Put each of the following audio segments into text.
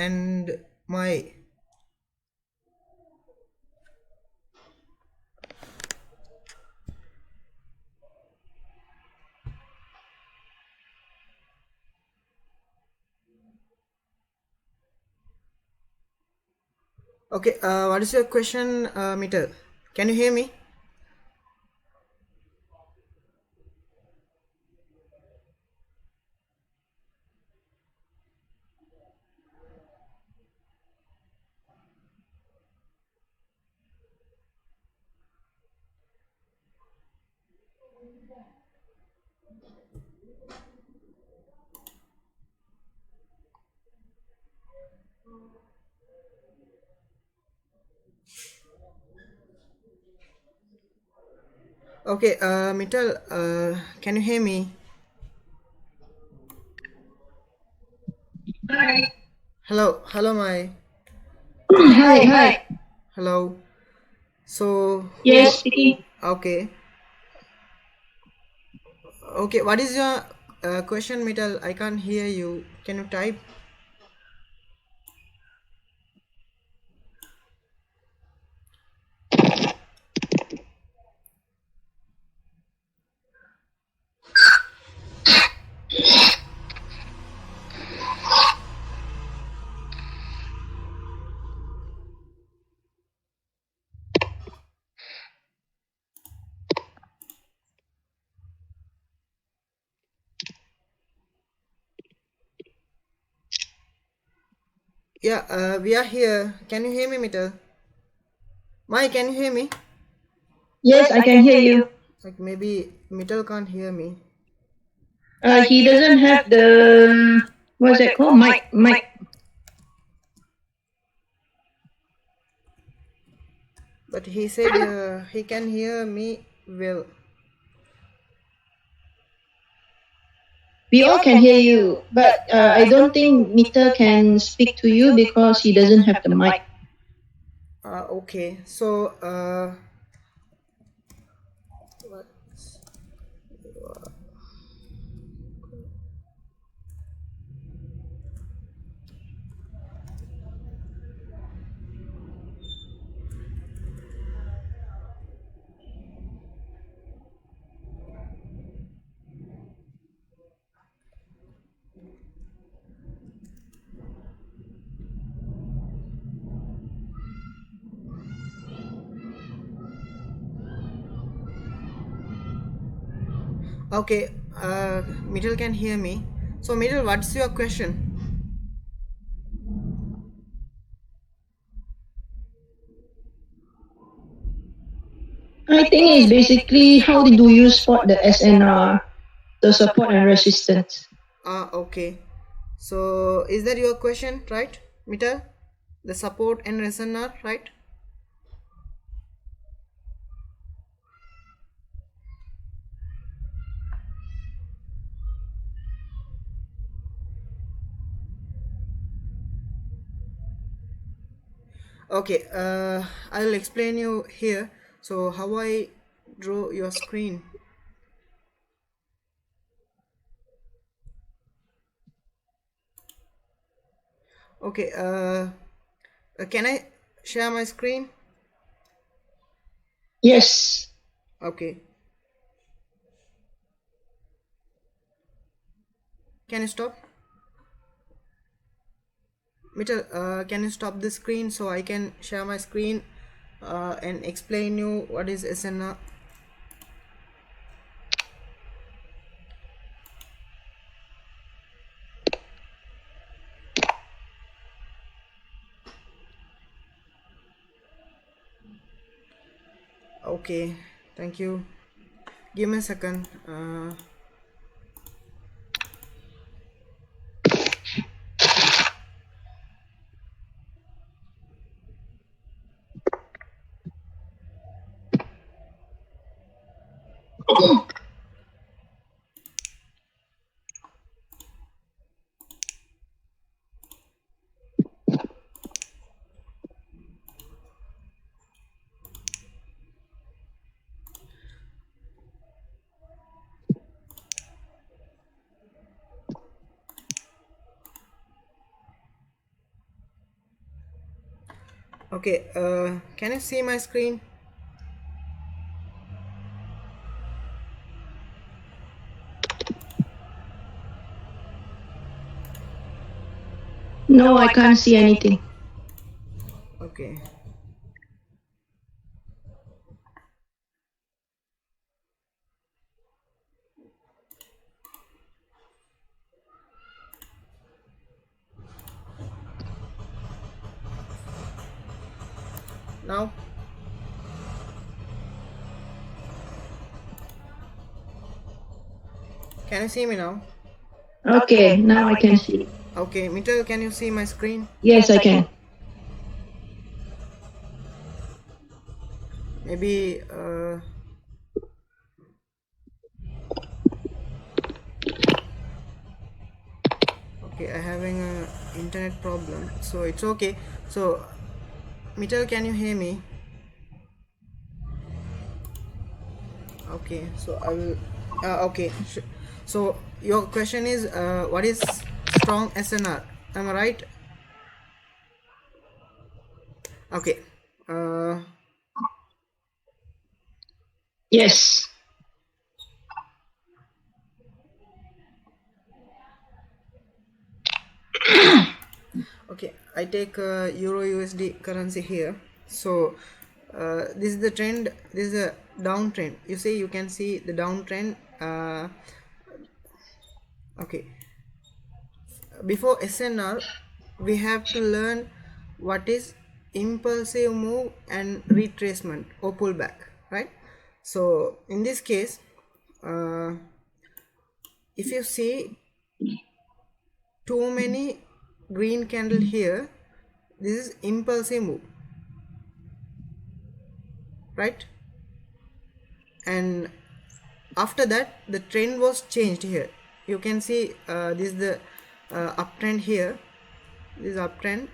and my. Okay, what is your question, Meter? Can you hear me? Okay, Mittal, can you hear me? Hi. Hello, my. Hi. Hello. So, who? Yes, speaking. Okay, okay. What is your question, Mittal? I can't hear you. Can you type? Yeah, we are here. Can you hear me, Mittal? Mai, can you hear me? Yes, I can hear you. Like maybe Mittal can't hear me. He doesn't have the what's that called? Mic. But he said he can hear me well. We all can hear you, but I don't think Meter can speak to you because he doesn't have the mic. Okay. So, okay. Mittal can hear me. So, Mittal, what's your question? I think it's basically how do you spot the SNR, the support and resistance? Okay. So, is that your question, right, Mittal? The support and listener, right? Okay. I'll explain you here. So, how I draw your screen. Okay. Can I share my screen? Yes. Okay. Can you stop? Mitchell, can you stop the screen so I can share my screen and explain you what is SNR? Okay, thank you. Give me a second. Okay, can you see my screen? No, I can't see anything. Okay. Now, can you see me now? Okay, now I can see. Okay, Mitchell, can you see my screen? Yes, I can. Maybe okay, I having a internet problem, so it's okay. So, Mitchell, can you hear me? Okay, so I will. Okay, so your question is what is strong SNR? Am I right? Okay. Yes. Okay, I take Euro USD currency here. So this is the trend. This is a downtrend. You see, you can see the downtrend. Okay, before SNR, we have to learn what is impulsive move and retracement or pullback, right? So in this case, uh, if you see too many green candle here, this is impulsive move, right? And after that the trend was changed here. You can see this is the uptrend here. This is uptrend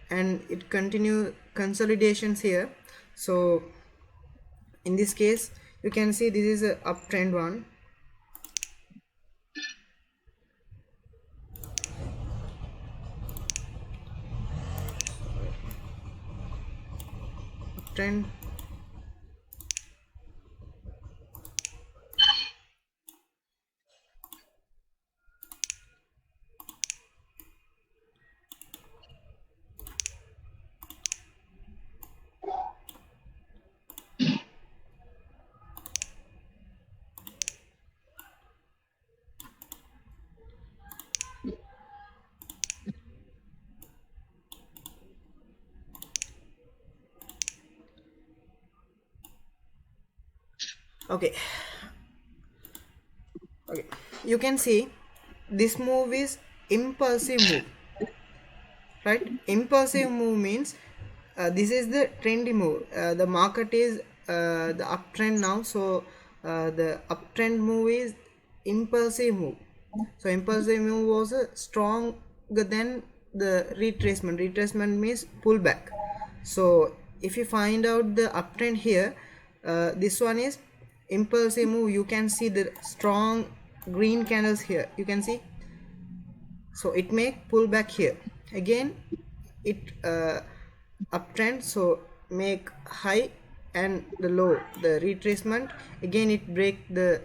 and it continue consolidations here. So in this case you can see this is a uptrend one, trend. Okay, okay, you can see this move is impulsive move, right? Impulsive move means this is the trendy move. The market is the uptrend now, so the uptrend move is impulsive move. So impulsive move was stronger than the retracement means pullback. So if you find out the uptrend here, this one is impulsive move. You can see the strong green candles here, you can see. So it make pull back here again. It uptrend, so make high and the low, the retracement. Again it break the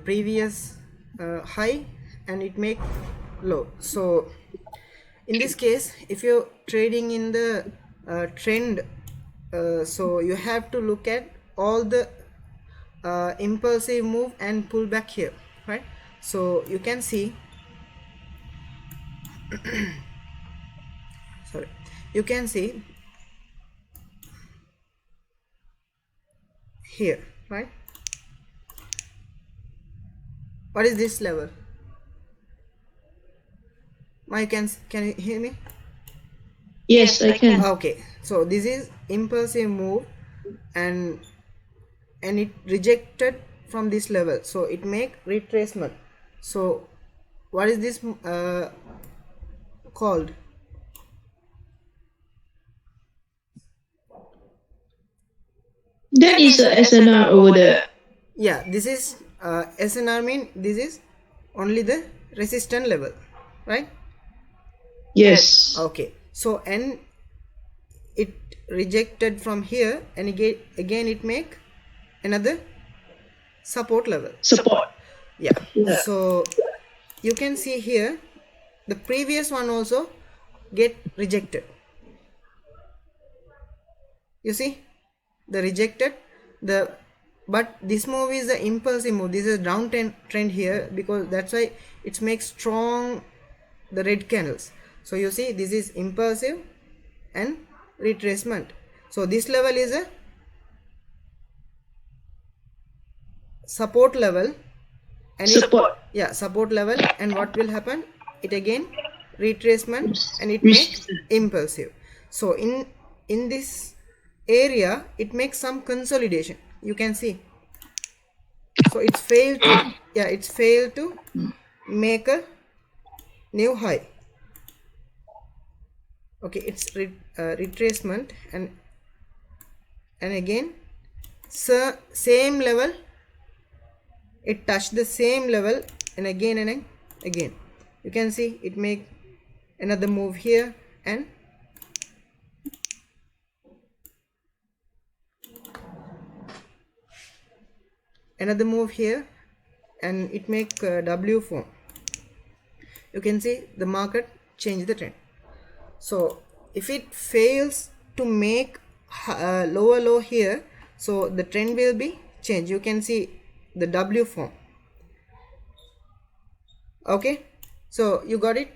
previous high and it make low. So in this case if you're trading in the trend, so you have to look at all the impulsive move and pull back here, right? So you can see sorry, you can see here, right? What is this level? My can you hear me? Yes, I can. Okay, so this is impulsive move and it rejected from this level, so it make retracement. So what is this called? That is a SNR over there. Yeah, this is SNR mean this is only the resistance level, right? Yes. Okay, so and it rejected from here, and again it make another support level. Yeah. So you can see here the previous one also get rejected. You see the rejected, but this move is the impulsive move. This is down trend here, because that's why it makes strong the red candles. So you see this is impulsive and retracement. So this level is a support level, and support level, and what will happen, it again retracement, and it makes impulsive. So in this area it makes some consolidation, you can see. So it's failed to make a new high. Okay, it's retracement, and again same level, it touched the same level, and again you can see it make another move here, and another move here, and it make W form. You can see the market change the trend. So if it fails to make lower low here, so the trend will be changed. You can see the W form. Okay, so you got it?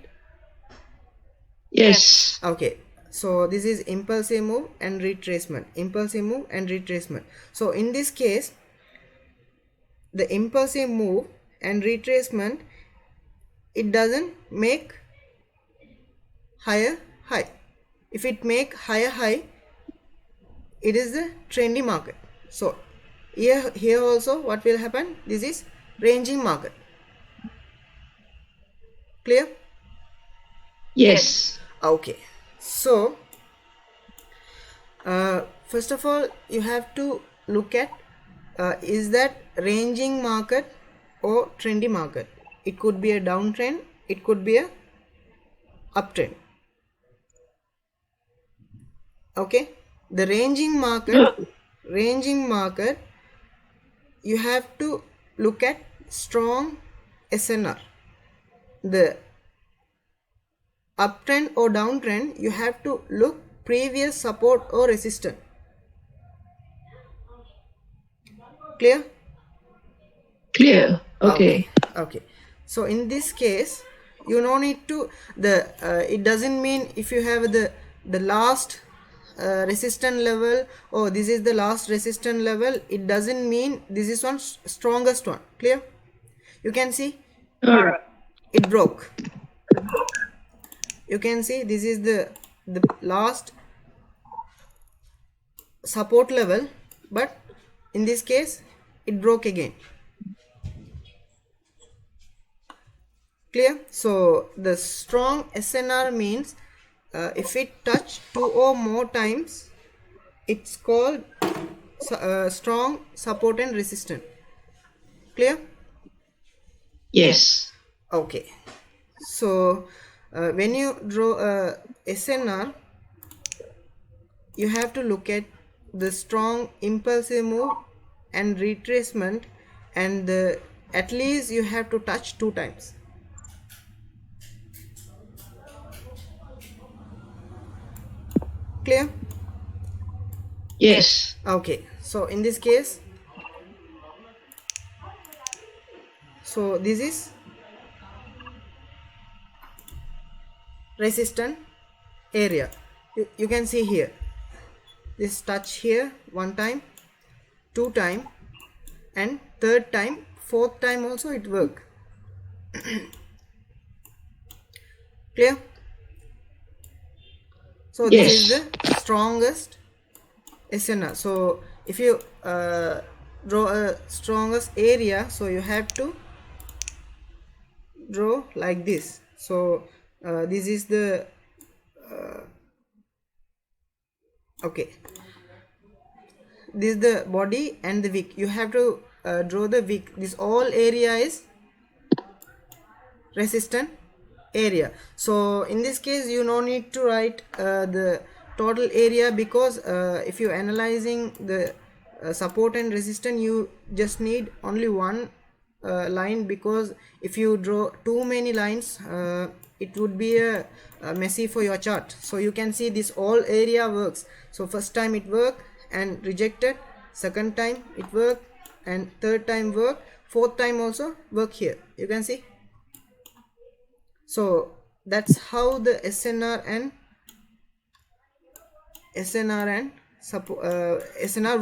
Yes. Okay, so this is impulsive move and retracement, impulsive move and retracement. So in this case, the impulsive move and retracement, it doesn't make higher high. If it make higher high, it is the trendy market. So here also what will happen, this is ranging market. Clear? Yes. Okay, so first of all you have to look at is that ranging market or trendy market. It could be a downtrend, it could be a uptrend. Okay, the ranging market, you have to look at strong SNR. The uptrend or downtrend, you have to look previous support or resistance. Clear? Clear. Okay. Okay, so in this case you no need to it doesn't mean if you have the last resistance level, or this is the last resistance level, it doesn't mean this is one strongest one. Clear? You can see it broke. You can see this is the last support level, but in this case it broke again. Clear? So the strong SNR means if it touch 2 or more times, it's called strong support and resistance. Clear? Yes. Okay, so when you draw a SNR, you have to look at the strong impulsive move and retracement, and at least you have to touch 2 times. Clear? Yes. Okay, so in this case, so this is resistance area. You can see here, this touch here 1 time, 2 time, and 3rd time, 4th time also it work. Clear? So this is the strongest SNR. So if you draw a strongest area, so you have to draw like this. So this is the okay, this is the body and the wick. You have to draw the wick. This all area is resistant area. So in this case you no need to write the total area, because if you analyzing the support and resistance, you just need only one line, because if you draw too many lines, it would be a messy for your chart. So you can see this all area works. So first time it worked and rejected, second time it worked and third time work, fourth time also work. Here you can see. So that's how the SNR and SNR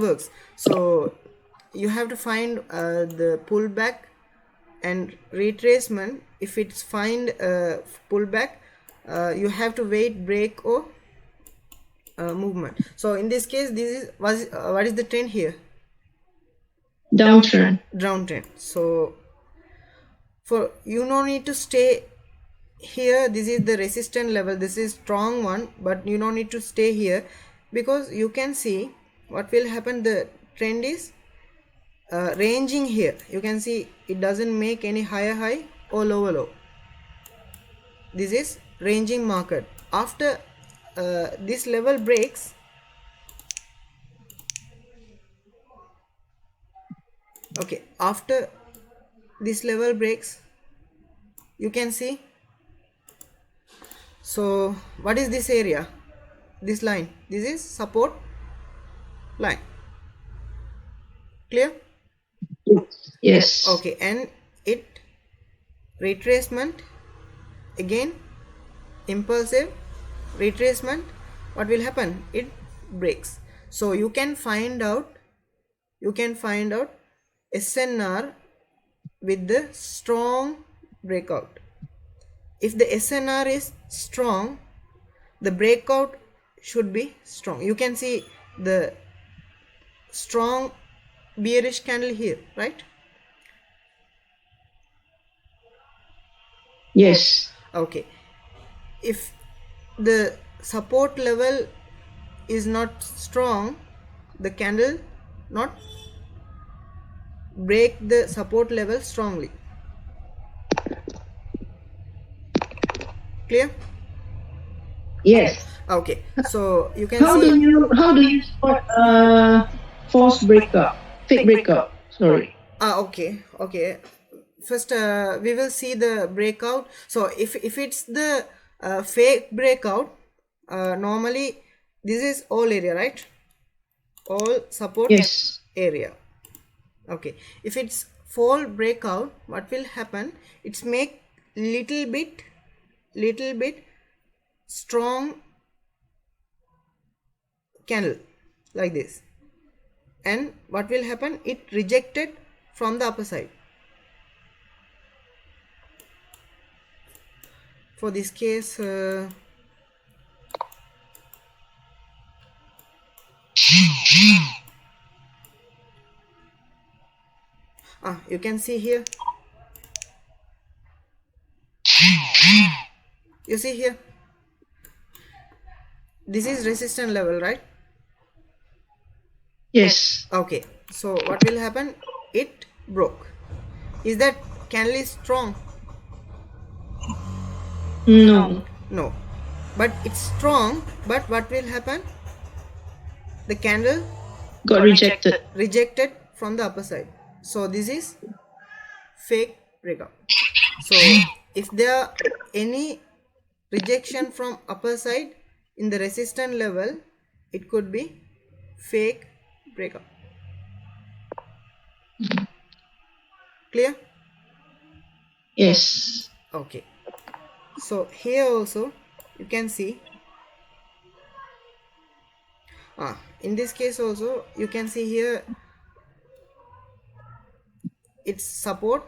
works. So you have to find the pullback and retracement. If it's find pullback, you have to wait break or movement. So in this case, this is what is the trend here? Downtrend. So for you no need to stay here. This is the resistance level, this is strong one, but you don't need to stay here, because you can see what will happen. The trend is ranging here. You can see it doesn't make any higher high or lower low. This is ranging market. After this level breaks, okay, after this level breaks, you can see. So what is this area? This line, this is support line. Clear? Yes. Okay, and it retracement, again impulsive retracement. What will happen? It breaks. So you can find out SNR with the strong breakout. If the SNR is strong, the breakout should be strong. You can see the strong bearish candle here, right? Yes. Okay, if the support level is not strong, the candle not break the support level strongly. Clear? Yes. Okay, so you can How see. do you spot false breakup, fake breakup? Sorry. Okay. First we will see the breakout. So if it's the fake breakout, normally this is all area, right? All support Yes. area. Okay, if it's fall breakout, what will happen? It's make little bit strong candle like this, and what will happen? It rejected from the upper side. For this case, you can see here. You see here, this is resistance level, right? Yes. Okay, so what will happen? It broke. Is that candle is strong? No. No, but it's strong. But what will happen? The candle Got rejected from the upper side. So this is fake breakout. So if there are any rejection from upper side in the resistance level, it could be fake breakout. Clear? Yes. Okay, so here also you can see, in this case also you can see here, it's support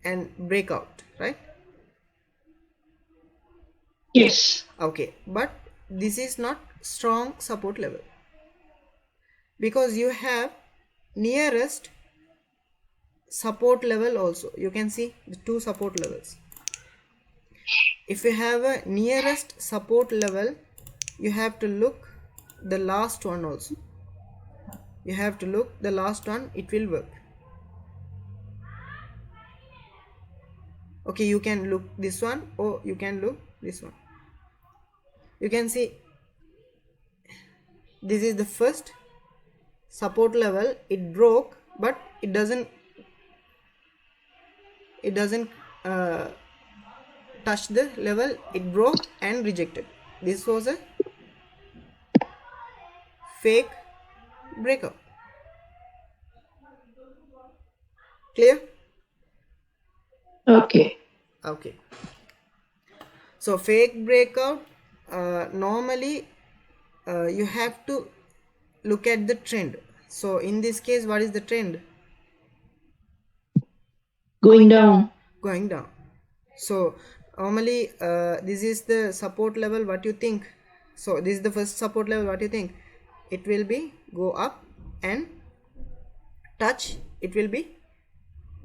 and breakout, right? Yes. Okay, but this is not strong support level, because you have nearest support level also. You can see the two support levels. If you have a nearest support level, you have to look the last one also. You have to look the last one, it will work. Okay, you can look this one or you can look this one. You can see this is the first support level. It broke, but it doesn't uh, touch the level. It broke and rejected. This was a fake breakout. Clear? Okay. Okay. So fake breakout, normally you have to look at the trend. So in this case, what is the trend? Going down. Going down. So normally this is the support level. What you think? So this is the first support level. What you think? It will be go up and touch. It will be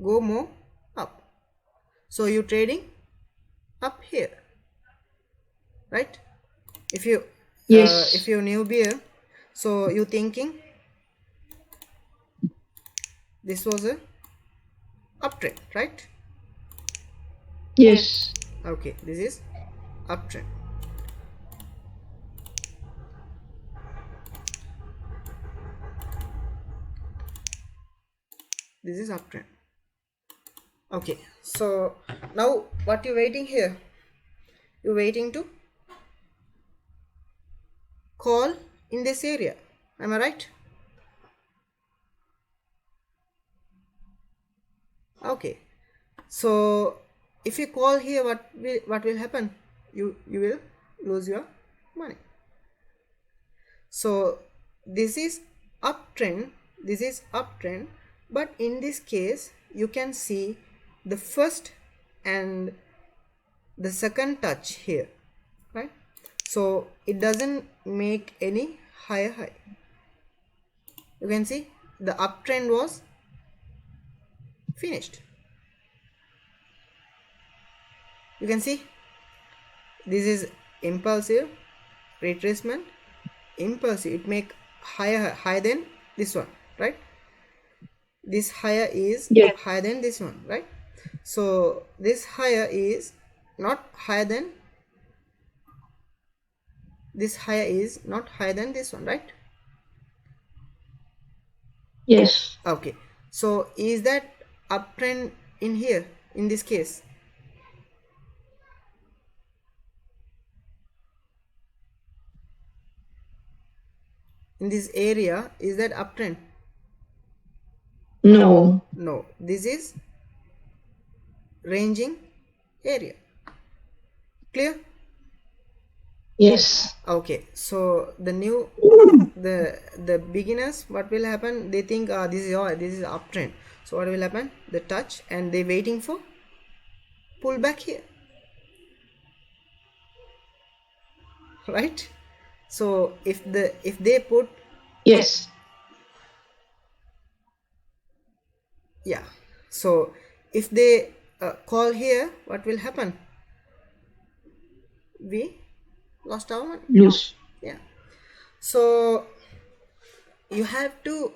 go more up. So you trading up here, right? If you Yes. if you're newbie, so you thinking this was a uptrend, right? Yes. Okay, this is uptrend. This is uptrend. Okay, so now what you waiting here? You're waiting to call in this area. Am I right? Okay. So if you call here, what will happen? You will lose your money. So this is uptrend. This is uptrend. But in this case, you can see the first and the second touch here, right? So it doesn't make any higher high. You can see the uptrend was finished. You can see this is impulsive retracement, impulsive. It make higher than this one, right? This higher is Yes. higher than this one, right? So this higher is not higher than this higher is not higher than this one, right? Yes. Okay, so is that uptrend in here in this case? In this area, is that uptrend? No. No, this is ranging area. Clear? Yes. Okay, so the beginners, what will happen? They think this is uptrend. So what will happen? The touch and they waiting for pull back here, right? So if they put, Yes. yeah, so if they call here, what will happen? We lost our money. Lose. Yeah. So you have to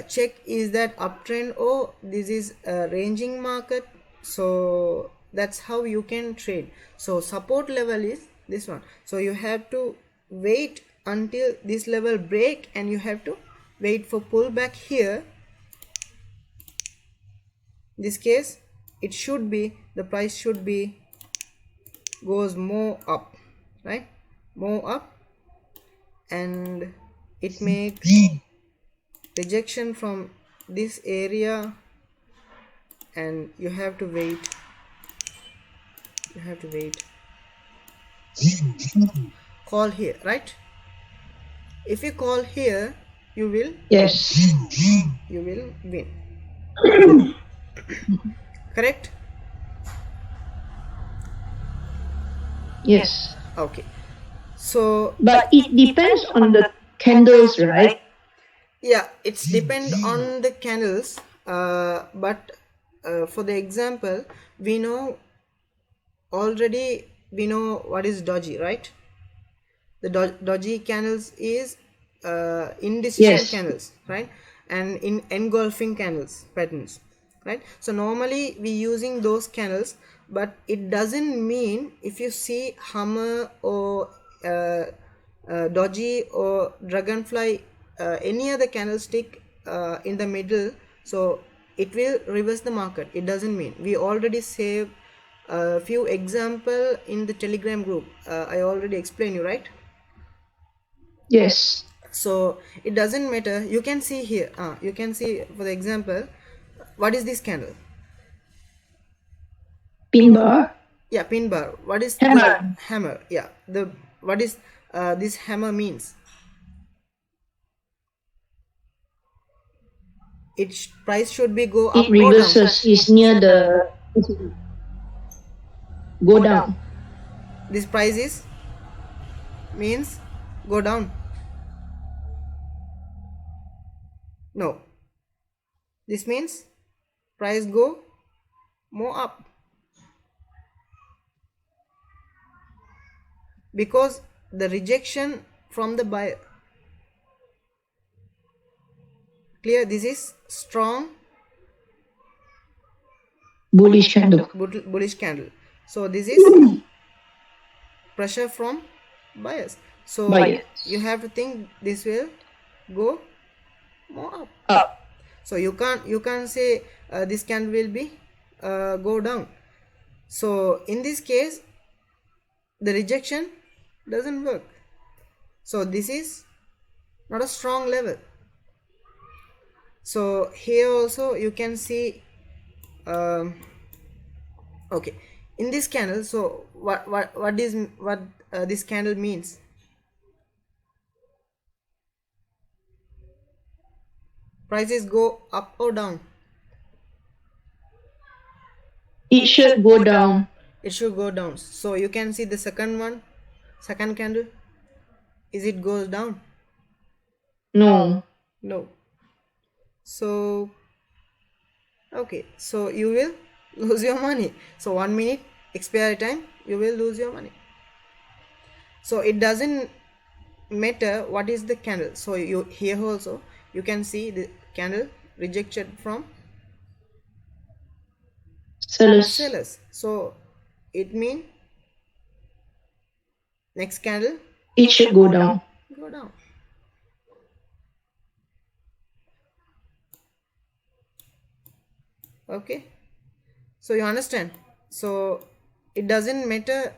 check, is that uptrend or this is a ranging market. So that's how you can trade. So support level is this one. So you have to wait until this level break and you have to wait for pullback here. In this case, it should be, the price should be goes more up, right? More up, and it makes rejection from this area and you have to wait. Call here, right? If you call here, you will Yes. win. Correct? Yes. Okay, so But it depends on the candles, right? yeah, it's depend on the candles, but for the example, we know already, we know what is doji, right? The doji candles is indecision Yes. candles, right? And in engulfing candles patterns, right? So normally we using those candles, but it doesn't mean if you see hammer or doji or dragonfly, any other candlestick in the middle, so it will reverse the market. It doesn't mean. We already saved a few example in the Telegram group. I already explained you, right? Yes. So it doesn't matter. You can see here, you can see for the example, what is this candle? Pin bar. Yeah, pin bar. What is the Hammer. hammer? Yeah, the what is this hammer means? Its price should be go up It or down. reverses is near the go down. This price is means go down. No, this means price go more up, because the rejection from the buyer. Clear? This is strong Bullish candle. bullish candle. So this is pressure from buyers. So Buyers. you have to think this will go more up. Up. So you can't say this candle will be go down. So in this case, the rejection doesn't work. So this is not a strong level. So here also you can see, okay, in this candle. So what is what this candle means? Prices go up or down? It should go down. It should go down. So you can see the second candle. Is it goes down? No. No. So okay, so you will lose your money. So 1 minute expiry time, you will lose your money. So it doesn't matter what is the candle. So you here also you can see the candle rejected from sellers. So it means next candle It should go down. go down. Okay, so you understand. So it doesn't matter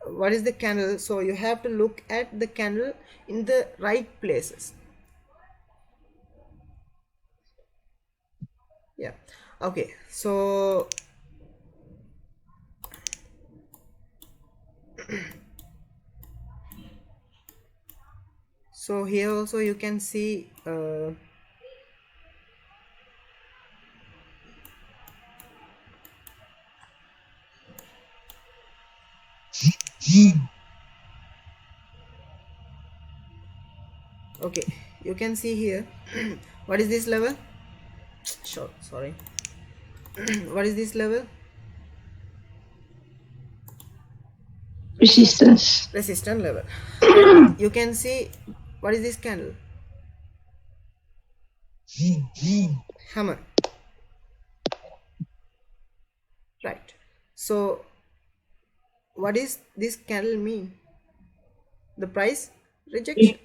what is the candle. So you have to look at the candle in the right places. Yeah. Okay, so so here also you can see okay, you can see here what is this level? Sure, sorry. What is this level? Resistance. Resistance level. And you can see what is this candle? Hammer. Right. So what is this candle mean? The price rejection.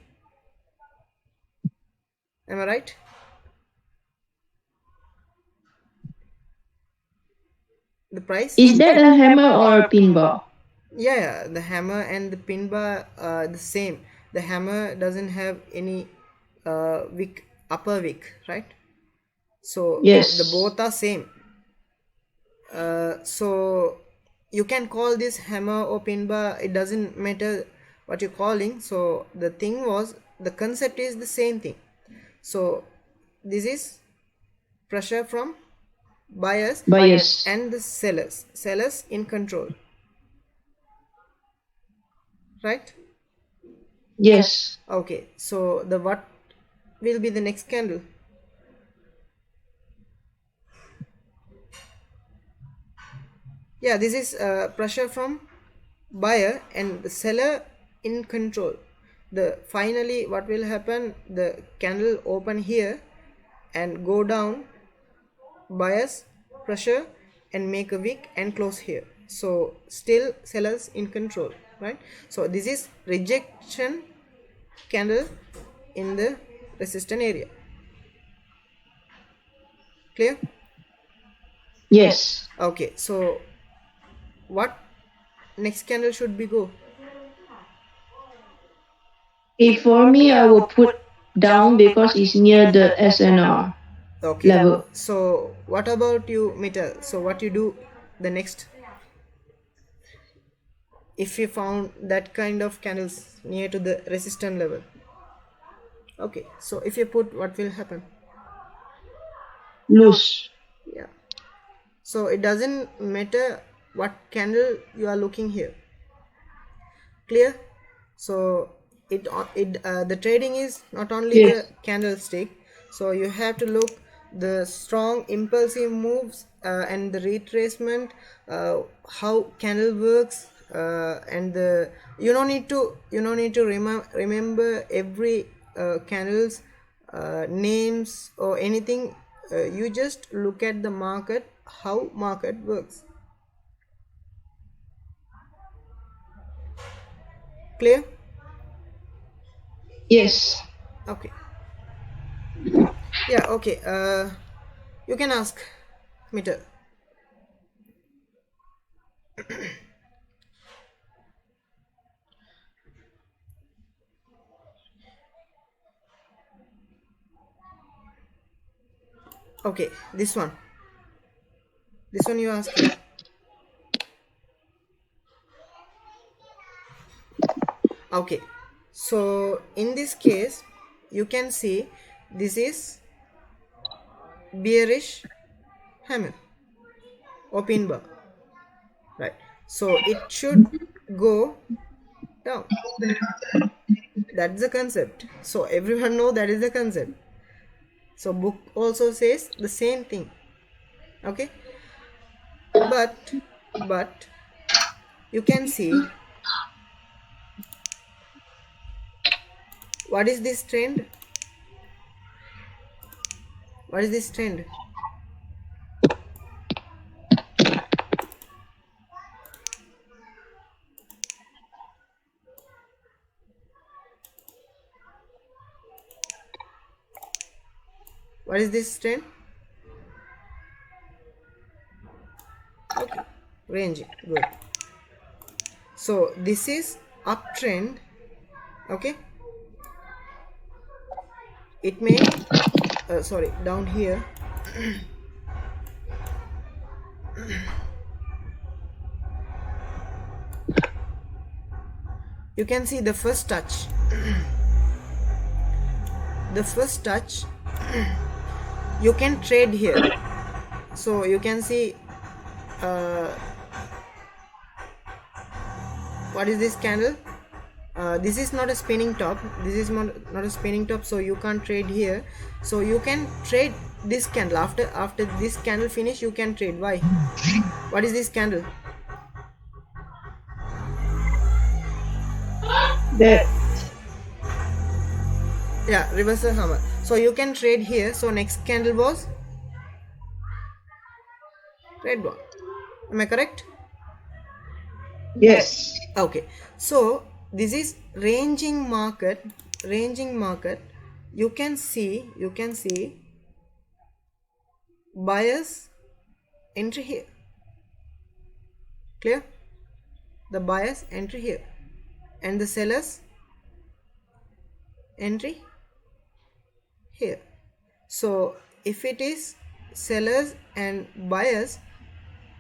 Am I right? The price. Is that a hammer or a pin bar? Yeah, the hammer and the pin bar are the same. The hammer doesn't have any wick, upper wick, right? So Yes. the both are same. So you can call this hammer or pin bar. It doesn't matter what you're calling. So the thing was, the concept is the same thing. So this is pressure from buyers Buyers. and the sellers in control, right? Yes. Okay, so the what will be the next candle? Yeah, this is pressure from buyer and the seller in control. The finally what will happen, the candle open here and go down, buyers pressure and make a wick and close here. So still sellers in control, right? So this is rejection candle in the resistance area. Clear? Yes. Okay, so what next candle should be go? If for me, I will put down because it's near the SNR Okay, level. so what about you, Metal? So what you do the next if you found that kind of candles near to the resistance level? Okay, so if you put, what will happen? Loose. Yeah, so it doesn't matter what candle you are looking here. Clear? So the trading is not only Yes. the candlestick, so you have to look the strong impulsive moves and the retracement, how candle works, and the you don't need to remember every candles names or anything. You just look at the market, how market works. Clear? Yes. Okay. Yeah, okay. You can ask Meter. Okay, this one. This one you asking. Okay. So in this case, you can see this is bearish hammer or pin bar. Right. So it should go down. That's the concept. So everyone know that is the concept. So book also says the same thing. Okay. But you can see what is this trend? What is this trend? What is this trend? Okay, ranging, good. So this is uptrend. Okay, it may sorry, down here. You can see the first touch. The first touch, you can trade here. So you can see uh, what is this candle? This is not a spinning top. This is not a spinning top, so you can't trade here. So you can trade this candle. After this candle finish, you can trade. Why? What is this candle? That. Yeah, reversal hammer. So you can trade here. So next candle was red one. Am I correct? Yes. Okay, so this is ranging market. Ranging market, you can see buyers entry here. Clear? The buyers entry here and the sellers entry here. So if it is sellers and buyers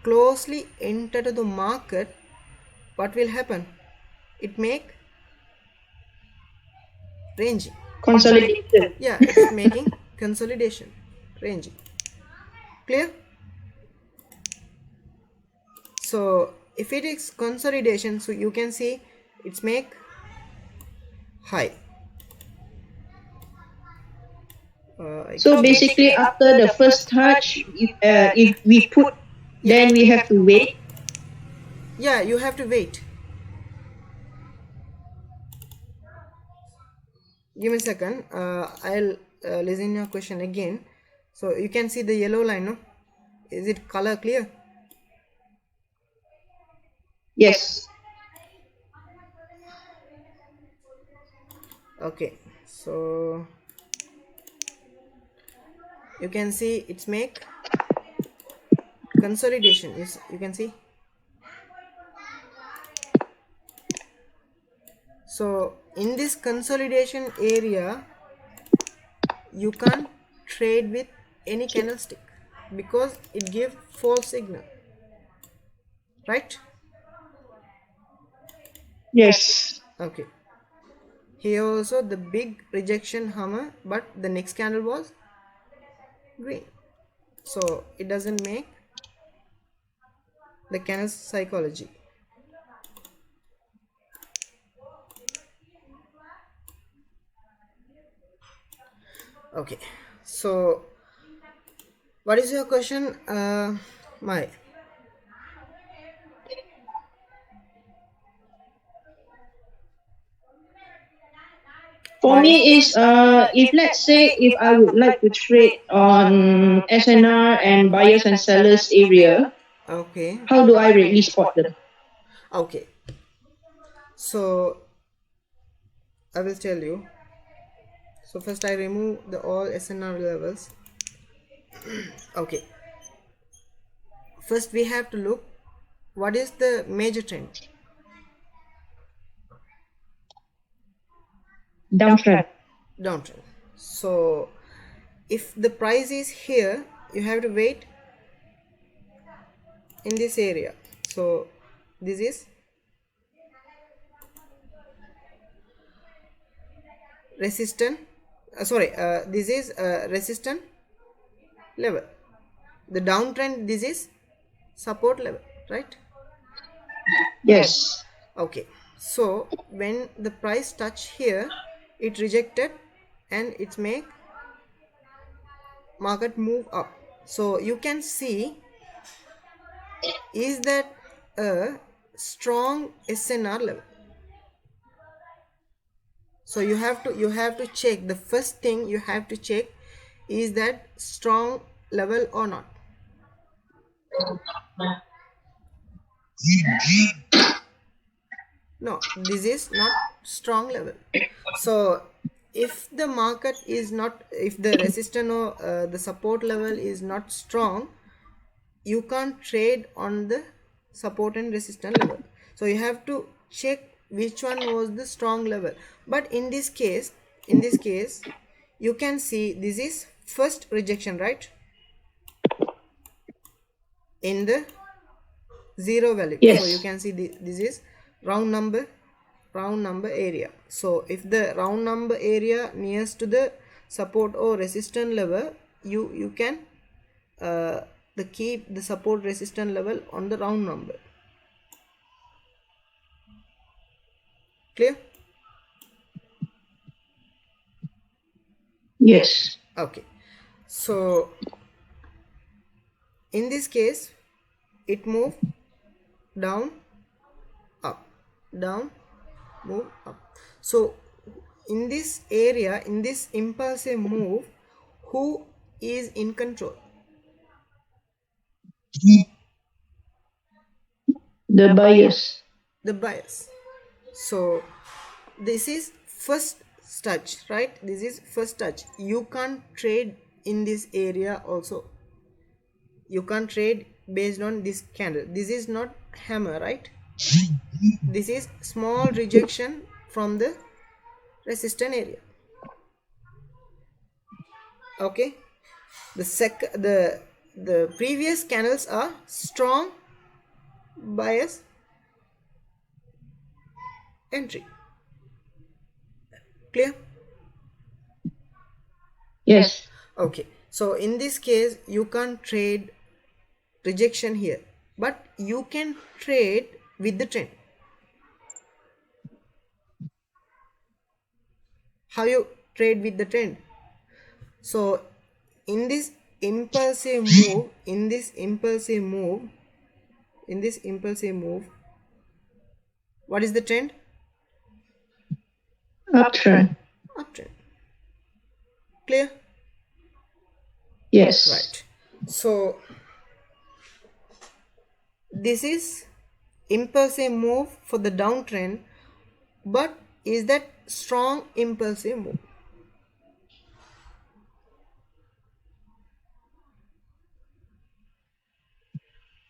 closely enter to the market, what will happen? It make ranging. Consolidation. Yeah, it's making consolidation, ranging. Clear? So if it is consolidation, so you can see it's make high. So basically, after the first touch, if we put, then we have to wait. Yeah, you have to wait. Give me a second. I'll listen your question again. So you can see the yellow line, no? Is it color clear? Yes. Okay, so you can see it's make consolidation. You can see. So in this consolidation area, you can't trade with any candlestick because it gives false signal, right? Yes. Okay, here also the big rejection hammer, but the next candle was green, so it doesn't make the candle psychology. Okay, so what is your question, my? For me is if let's say if I would like to trade on SNR and buyers and sellers area, Okay. how do I really spot them? Okay, so I will tell you. So first I remove the all SNR levels. Okay, first we have to look what is the major trend. Downtrend. Downtrend. So if the price is here, you have to wait in this area. So this is resistant, this is resistant level. The downtrend, this is support level, right? Yes. Okay, so when the price touch here, it rejected and it's make market move up. So you can see, is that a strong SNR level? So you have to check, the first thing you have to check is that strong level or not. No, this is not strong level. So if the market is not, if the resistance or the support level is not strong, you can't trade on the support and resistance level. So you have to check which one was the strong level. But in this case you can see this is first rejection, right, in the zero value. So you Yes. can see this is round number area. So if the round number area nears to the support or resistance level, you can the keep the support resistance level on the round number. Clear? Yes. Okay, so in this case it move down, up, down, move up. So in this area, in this impulsive move, who is in control? The buyers. The buyers. So this is first touch, right? This is first touch. You can't trade in this area also. You can't trade based on this candle. This is not hammer, right? This is small rejection from the resistance area. Okay, the previous candles are strong bias entry. Clear? Yes. Okay, so in this case you can't trade rejection here, but you can trade with the trend. How you trade with the trend? So in this impulsive move, what is the trend? Uptrend. Uptrend. Clear? Yes. Right. So this is impulsive move for the downtrend, but is that strong impulsive move.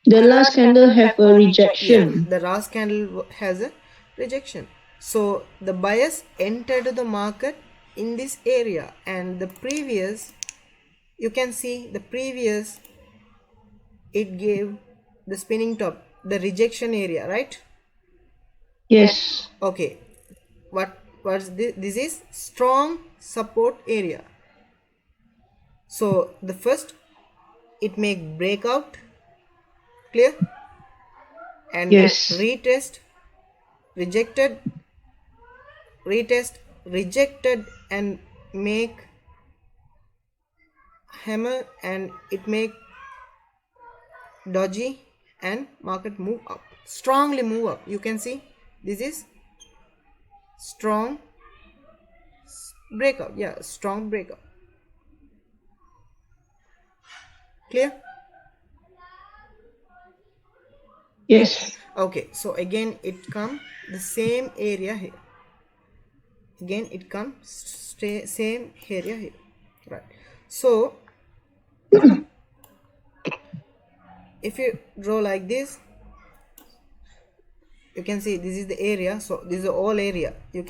The last candle have a rejection. The last candle has a rejection. So the buyers entered the market in this area, and the previous, you can see the previous, it gave the spinning top, the rejection area, right? Yes. Okay, what's this? This is strong support area. So the first, it make breakout, clear, and Yes. retest, rejected, retest, rejected, and make hammer, and it make dodgy, and market move up, strongly move up. You can see this is strong breakout. Yeah, strong breakout. Clear? Yes. Okay, so again it come the same area here. Again it comes same area here, right? So if you draw like this, you can see this is the area. So this is the whole area. You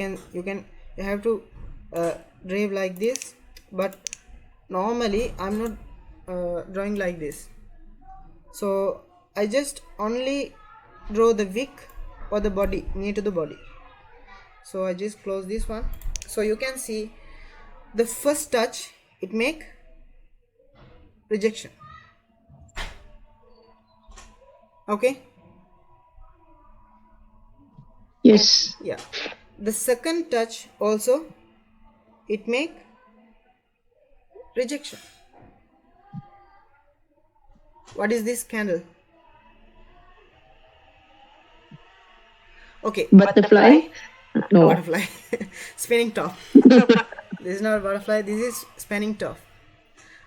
have to draw like this, but normally I'm not drawing like this. So I just only draw the wick or the body, near to the body. So I just close this one. So you can see the first touch, it make rejection. Okay. Yes. Yeah, the second touch also, it make rejection. What is this candle? Okay, Butterfly? No. butterfly. Spinning top. This is not butterfly, this is spinning top.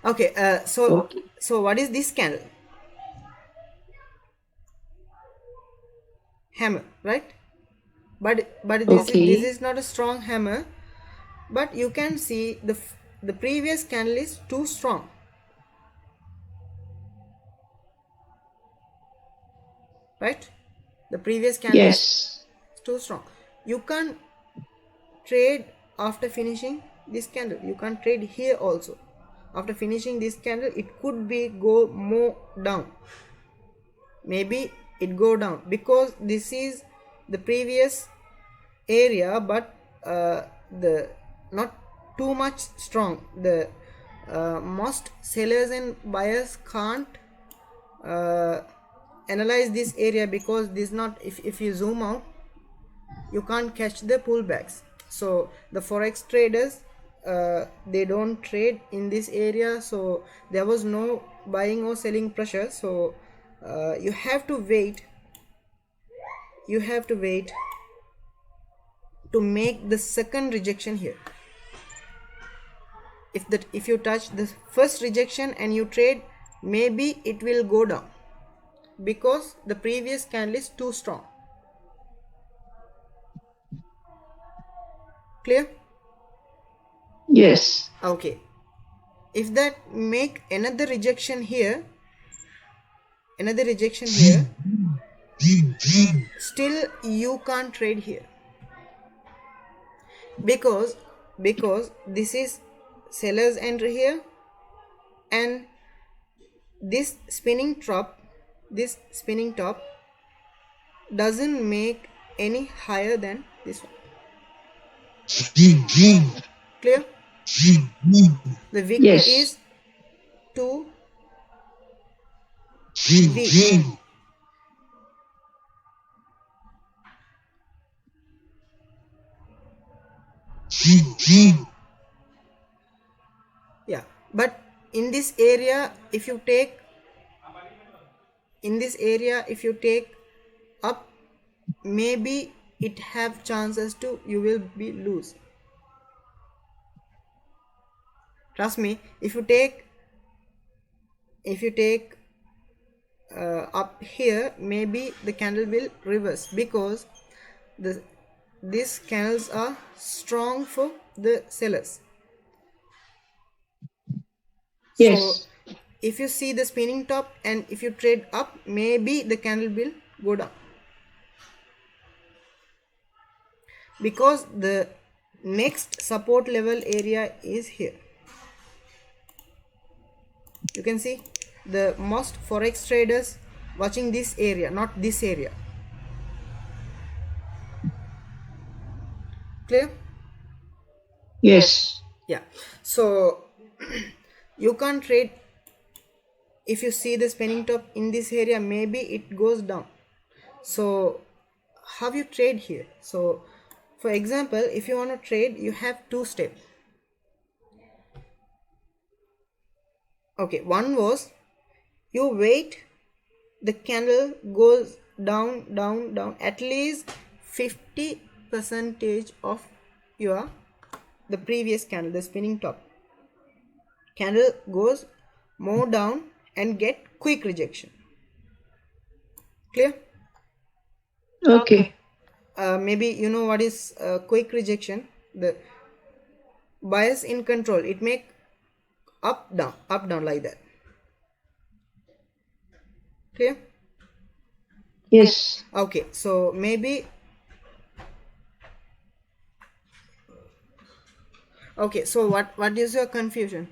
Okay, Okay. so what is this candle? Hammer, right? But this Okay. is not a strong hammer, but you can see the previous candle is too strong, right? The previous candle is Yes. too strong. You can't trade after finishing this candle. You can't trade here also. After finishing this candle, it could be go more down. Maybe it go down because this is the previous area, but the not too much strong. The most sellers and buyers can't uh, analyze this area because this not, if you zoom out, you can't catch the pullbacks. So the forex traders, they don't trade in this area, so there was no buying or selling pressure. So you have to wait, you have to wait to make the second rejection here. If you touch the first rejection and you trade, maybe it will go down because the previous candle is too strong. Clear? Yes. Okay, if that make another rejection here, still you can't trade here because this is sellers enter here, and this spinning top doesn't make any higher than this one. Clear? The wick Yes. is too weak. Yeah, but in this area, if you take up, maybe it have chances to you will be lose. Trust me, if you take up here, maybe the candle will reverse because the these candles are strong for the sellers. So Yes. if you see the spinning top and if you trade up, maybe the candle will go down, because the next support level area is here. You can see the most forex traders watching this area, not this area. Clear? Yes. Yeah. So you can't trade. If you see the spinning top in this area, maybe it goes down. So how you trade here? So for example, if you want to trade, you have two steps. Okay, one was you wait, the candle goes down, down, down, at least 50 percentage of your the previous candle, the spinning top candle goes more down and get quick rejection. Clear? Okay. Maybe you know what is quick rejection. The bias in control, it make up down like that. Clear? Yes. Okay, so maybe, okay, so what is your confusion?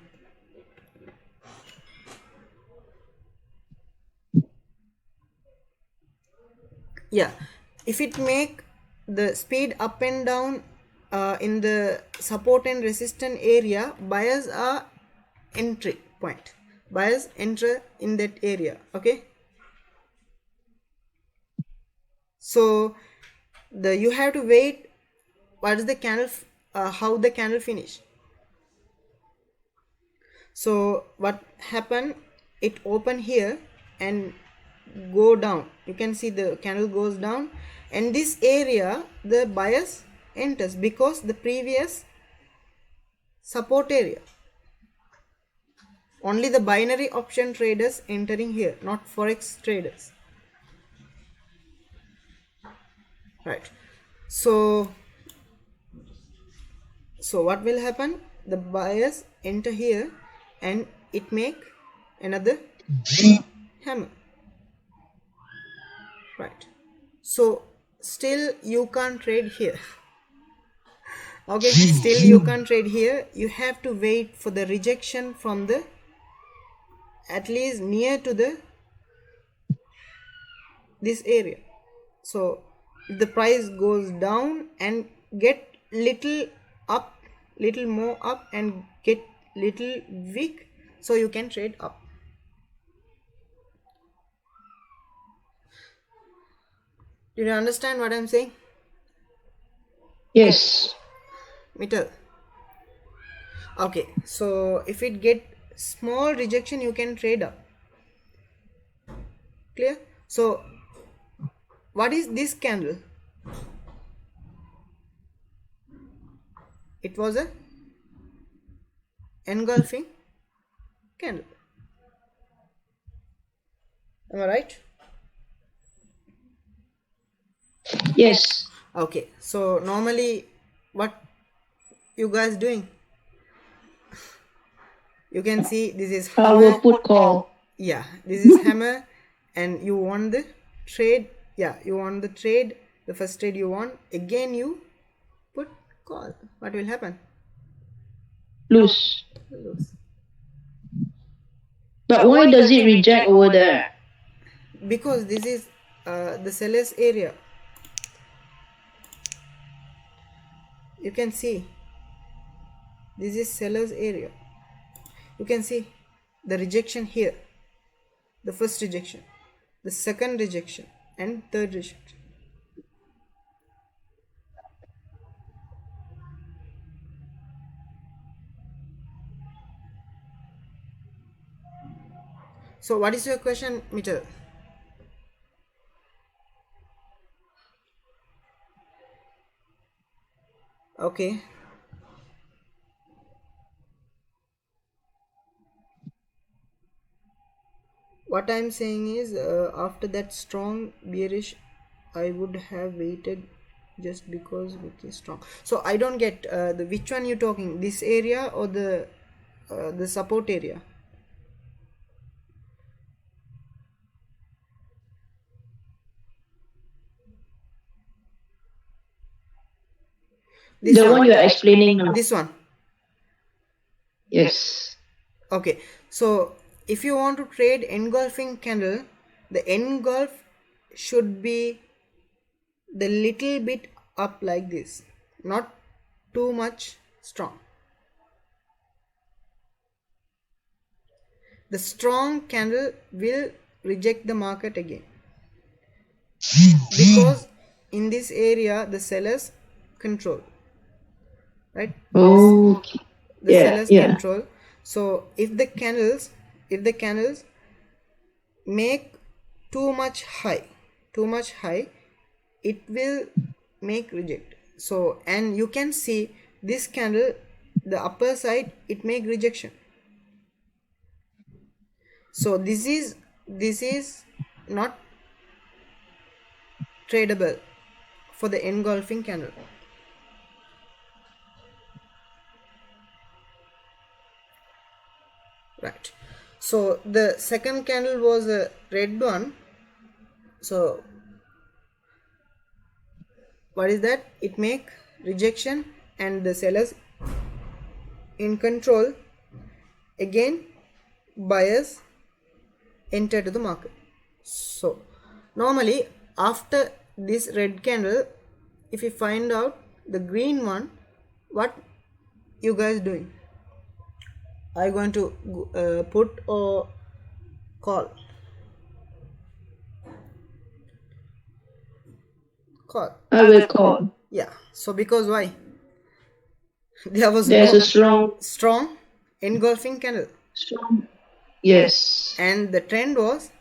Yeah, if it make the speed up and down in the support and resistance area, buyers are entry point, buyers enter in that area. Okay, so the you have to wait what is the candle how the candle finish. So what happened, it open here and go down. You can see the candle goes down, and this area the bias enters because the previous support area. Only the binary option traders entering here, not forex traders. Right. So what will happen, the buyers enter here and it make another hammer. Right. So still you can't trade here. Okay, still you can't trade here. You have to wait for the rejection from the at least near to the this area. So if the price goes down and get little up, little more up and get little weak, so you can trade up. Did you understand what I'm saying? Yes. Metal. Okay, so if it get small rejection, you can trade up. Clear? So what is this candle? It was a engulfing candle. Am I right? Yes. Okay, so normally what you guys doing? You can see this is Our hammer. put call. Yeah, this is hammer, and you want the trade. Yeah, you want the trade. The first trade you want. Again, you put call. What will happen? Lose. Lose. But why does it reject over there? Because this is the seller's area. You can see this is seller's area. You can see the rejection here, the first rejection, the second rejection, and third rejection. So what is your question, Mitchell? Okay. What I'm saying is after that strong bearish, I would have waited just because wick is strong. So I don't get the which one you talking, this area or the support area? This The one. one you are explaining now. This one. Yes. Okay, so if you want to trade engulfing candle, the engulf should be the little bit up like this, not too much strong. The strong candle will reject the market again, because in this area the sellers control, right? Okay. The Yeah, sellers yeah. control. So if the candles make too much high, it will make reject. So, and you can see this candle, the upper side, it make rejection. So this is not tradable for the engulfing candle, right? So the second candle was a red one. So what is that? It make rejection and the sellers in control. Again buyers enter to the market. So normally after this red candle, if you find out the green one, what you guys doing? Are you going to put or call? Call. I will call. Yeah. So because why? There was There's no a strong engulfing candle, strong. Yes. and the trend was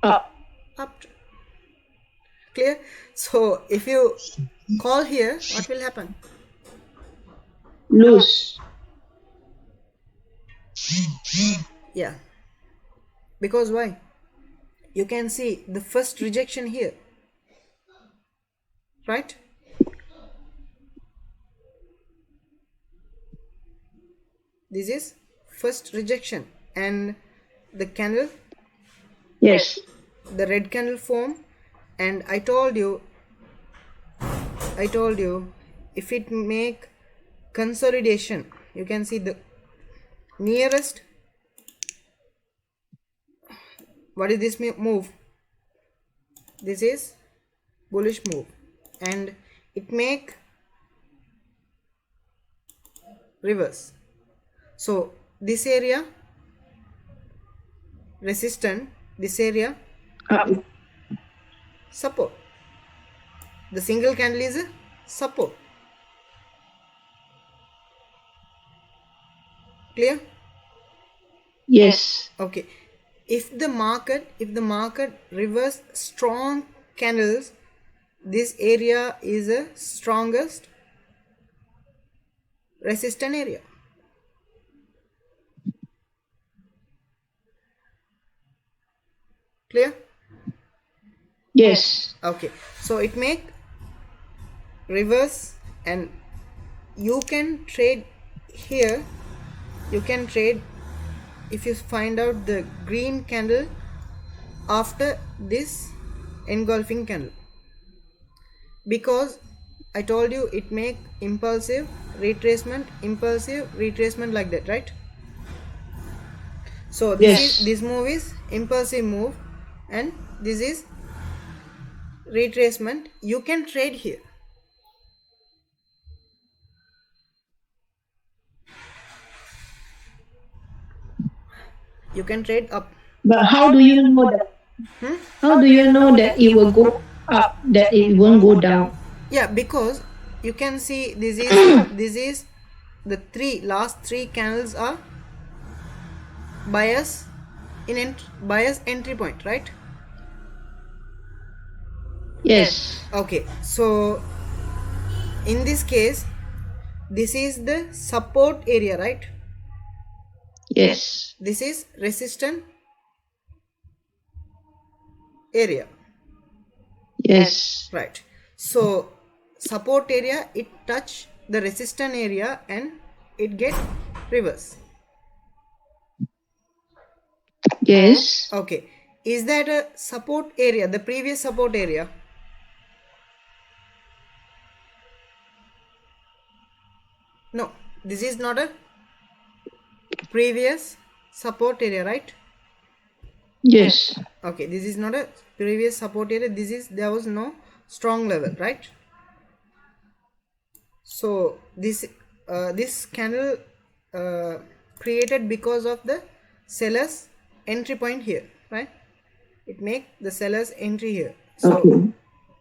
Up. up. Clear? So if you call here, what will happen? Loose. Yeah. Because why? You can see the first rejection here, right? This is first rejection, and the candle, Yes. the red candle form, and I told you if it make consolidation, you can see the nearest. What is this move? This is bullish move, and it make reverse. So this area resistance, this area Up. support. The single candle is a support. Clear? Yes. Okay. If the market reverse strong candles, this area is a strongest resistance area. Clear? Yes. Okay. So it make reverse, and you can trade here. You can trade if you find out the green candle after this engulfing candle, because I told you it make impulsive retracement like that, right? So this move is impulsive move, and this is retracement. You can trade here. You can trade up. But how do you know that? How do you know that it will go up, that it won't go down? Yeah, because you can see this is the last three candles are buyers buyers entry point, right? Yes. Okay, so in this case this is the support area, right? Yes. This is resistance area, Yes. right? So support area, it touch the resistance area and it get reverse. Yes. Okay, is that a support area, the previous support area? No, this is not a previous support area, right? Yes. Okay, this is not a previous support area, this is, there was no strong level, right? So this candle created because of the seller's entry point here, right? It make the seller's entry here. So Okay.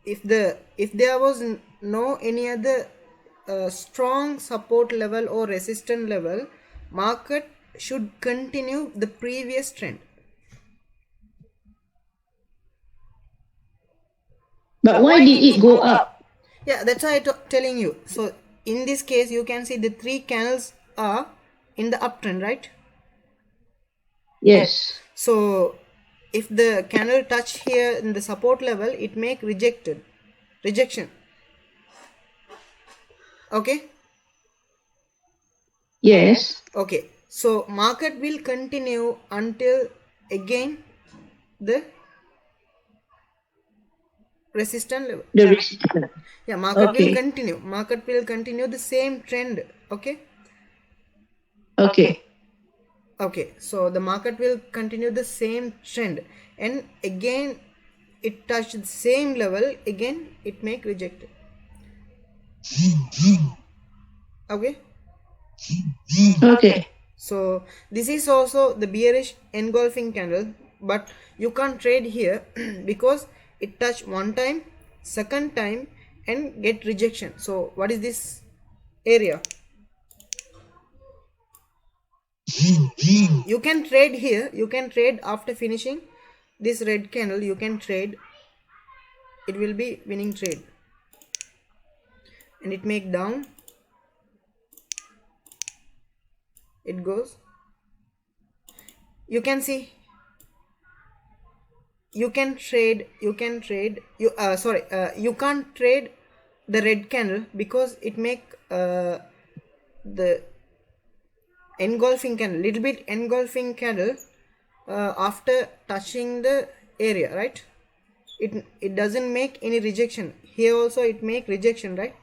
if there was no any other strong support level or resistance level, market should continue the previous trend. But why did it go up? Yeah, that's why I'm telling you. So in this case, you can see the three candles are in the uptrend, right? Yes. So if the candle touch here in the support level, it make rejection. Okay. Yes. Okay, so market will continue until again the resistance level. The resistance. Yeah, Okay. market will continue the same trend. Okay. Okay. Okay, so the market will continue the same trend and again it touched the same level, again it make rejected. Okay, Okay. so this is also the bearish engulfing candle, but you can't trade here because it touched one time, second time and get rejection. So what is this area? You can trade here, you can trade after finishing this red candle, you can trade, it will be winning trade and it make down, it goes, you can see, you can't trade the red candle because it make the engulfing candle, little bit engulfing candle after touching the area, right? It doesn't make any rejection. Here also it make rejection, right?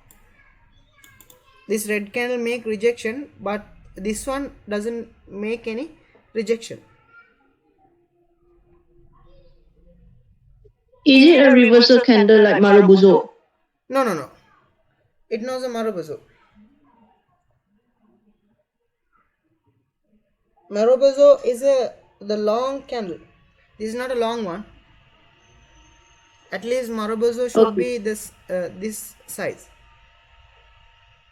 This red candle make rejection, but this one doesn't make any rejection. Is it a reversal candle like Marubozu? No, no, no. It knows a Marubozu. Marubozu is the long candle. This is not a long one. At least Marubozu should Okay. be this size.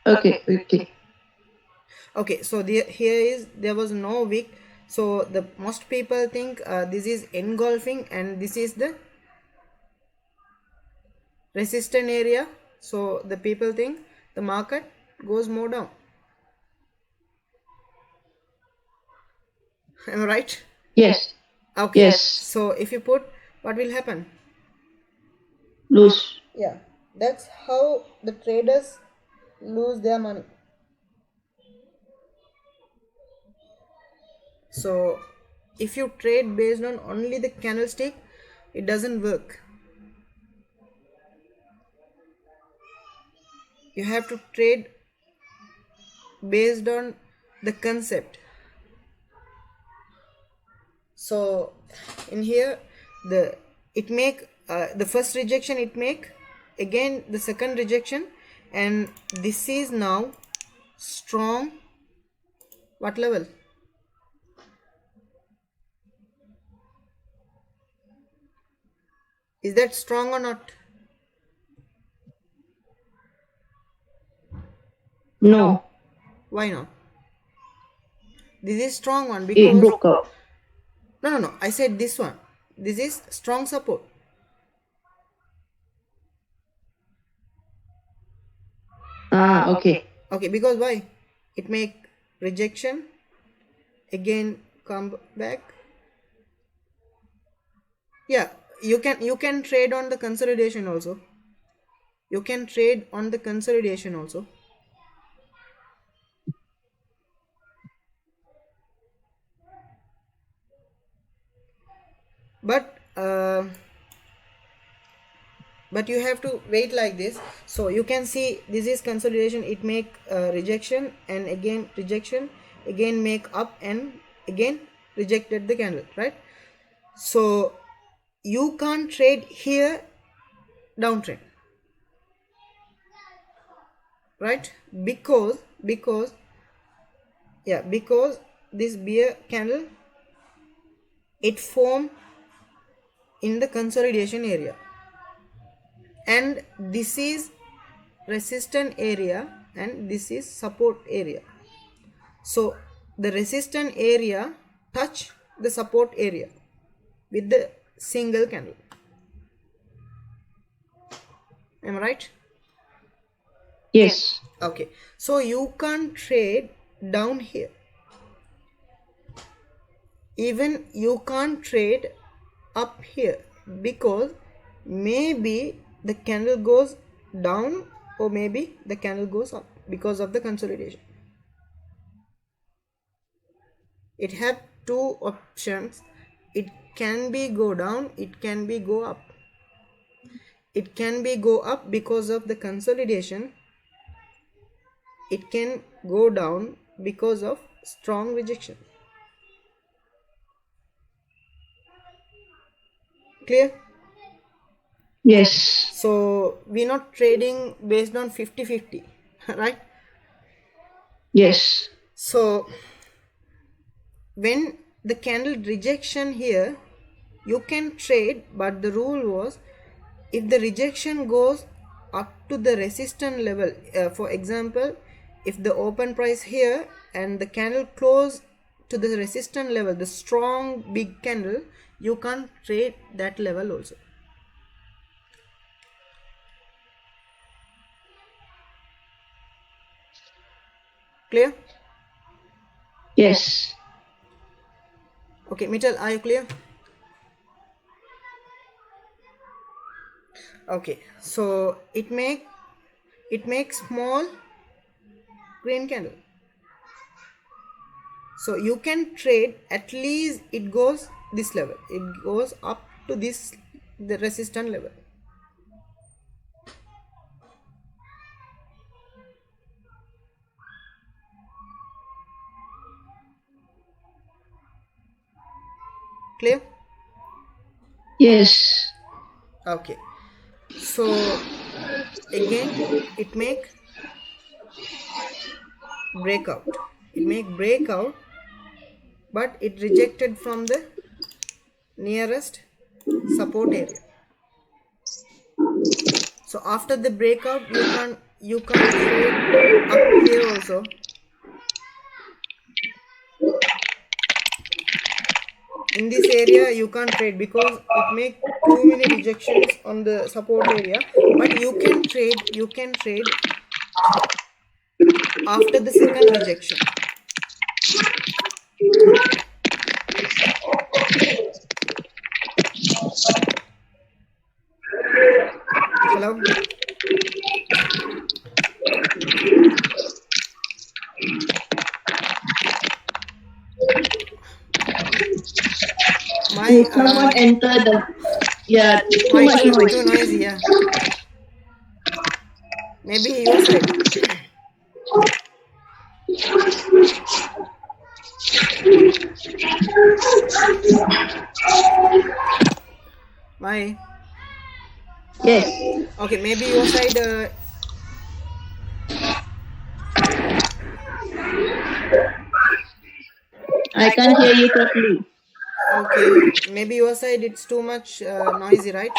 Okay. Okay. Okay, so there was no wick. So the most people think this is engulfing and this is the resistant area. So the people think the market goes more down. Am I right? Yes. Okay. Yes. So if you put, what will happen? Lose. Yeah, that's how the traders lose their money. So if you trade based on only the candlestick, it doesn't work. You have to trade based on the concept. So in here, it make the first rejection, it make again the second rejection, and this is now strong. What level? Is that strong or not? No. Why not? This is strong one It because, broke up. no, I said this one, this is strong support. Ah, okay. Okay, because why? It make rejection, again come back. Yeah, you can trade on the consolidation also. You can trade on the consolidation also. But you have to wait like this. So you can see this is consolidation. It make rejection and again rejection, again make up and again rejected the candle, right? So you can't trade here downtrend, right? Because yeah, because this bear candle, it formed in the consolidation area, and this is resistance area and this is support area. So the resistance area touch the support area with the single candle. Am I right? Yes. Okay, so you can't trade down here, even you can't trade up here, because maybe the candle goes down or maybe the candle goes up because of the consolidation. It have two options. It can be go down, it can be go up. It can be go up because of the consolidation, it can go down because of strong rejection. Clear? Yes. So we're not trading based on 50-50, right? Yes. So when the candle rejection here, you can trade, but the rule was if the rejection goes up to the resistance level, for example, if the open price here and the candle close to the resistance level, the strong big candle, you can't trade that level also. Clear? Yes. Okay, Mitchell, are you clear? Okay, so it makes small green candle. So you can trade, at least it goes this level, it goes up to this, the resistance level. Clear? Yes. Okay, so again it make breakout, but it rejected from the nearest support area. So after the breakout, you can't trade up here also. In this area you can't trade because it make too many rejections on the support area. But you can trade after the second rejection. Hello? My Someone enter the, yeah, too my much too noise. noisy, yeah. Maybe your side. My Yes. okay, maybe your side. I can't hear you properly. Okay, maybe your side it's too much noisy, right?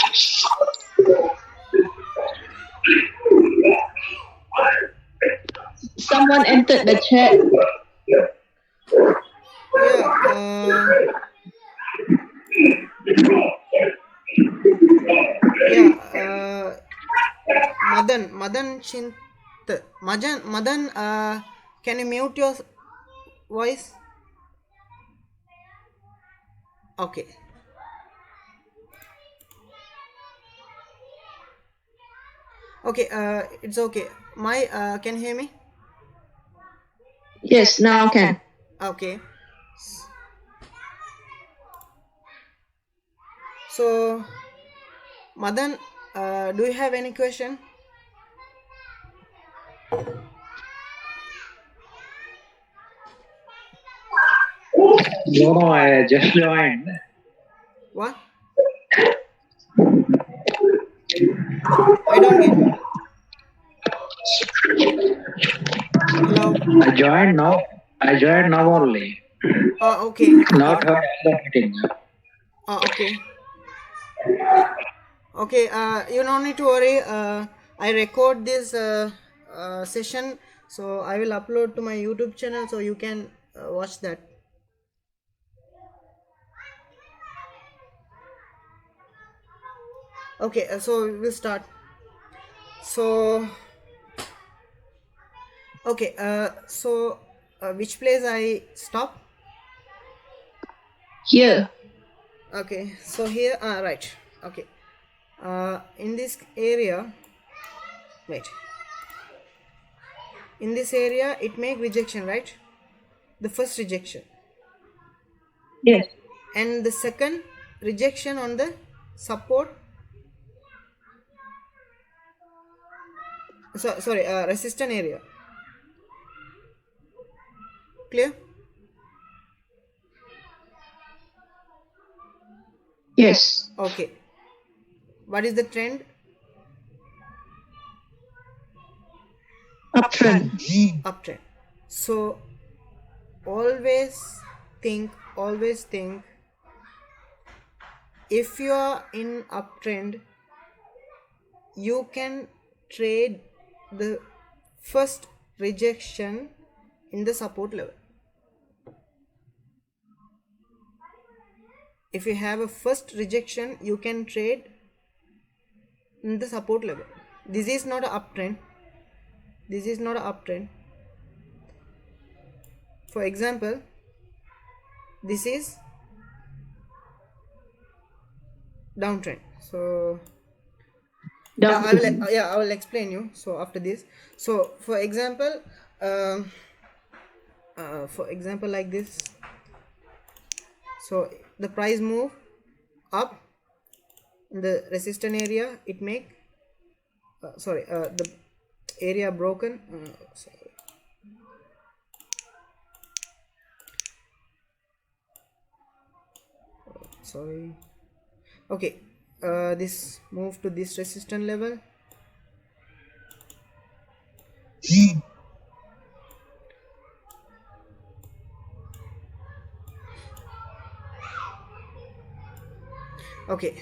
Someone entered the chat. Yeah. Yeah. Madan Chint. Madan. Can you mute your voice? Okay. Okay, it's okay. My can you hear me? Yes, now can. Okay. So, Madan, do you have any question? No, I just joined. What? I don't get. Hello. I joined now. I joined now only. Okay, Not okay. heard the meeting. Okay. Okay, you don't need to worry. I record this session, so I will upload to my YouTube channel, so you can watch that. Okay, so we'll start. So, okay, which place I stop? Here. Okay, so here, right. Okay, in this area, wait. In this area, it make rejection, right? The first rejection, Yes. and the second rejection on the support. Sorry, resistant area. Clear? Yes. Okay. What is the trend? Uptrend. Uptrend. So always always think, if you are in uptrend, you can trade the first rejection in the support level. If you have a first rejection, you can trade in the support level. This is not an uptrend. This is not an uptrend. For example, this is downtrend. So Downtrend. I will explain you. So after this, so um, for example like this. So the price move up in the resistance area. It make the area broken. Sorry. Okay. This move to this resistance level. Okay,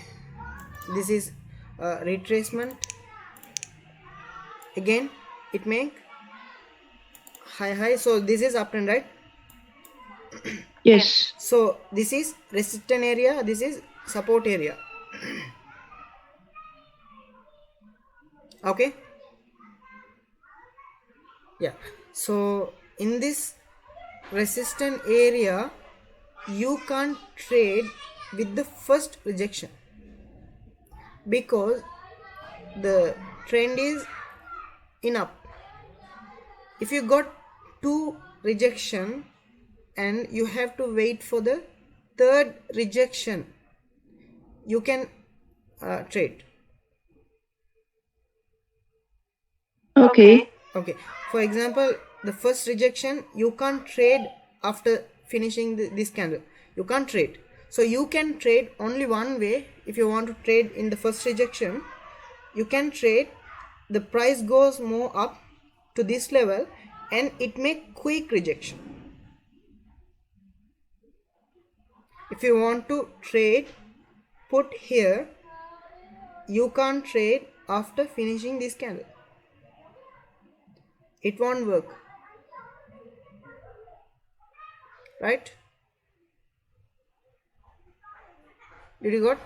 this is retracement. Again, it make high. So this is uptrend, right? Yes. So this is resistance area. This is support area. Okay. Yeah. So in this resistance area, you can't trade with the first rejection, because the trend is in up. If you got two rejection and you have to wait for the third rejection, you can trade. Okay. Okay, for example, the first rejection, you can't trade after finishing this candle. You can't trade. So you can trade only one way. If you want to trade in the first rejection, you can trade, the price goes more up to this level and it make quick rejection. If you want to trade put here, you can't trade after finishing this candle. It won't work, right? Did you got?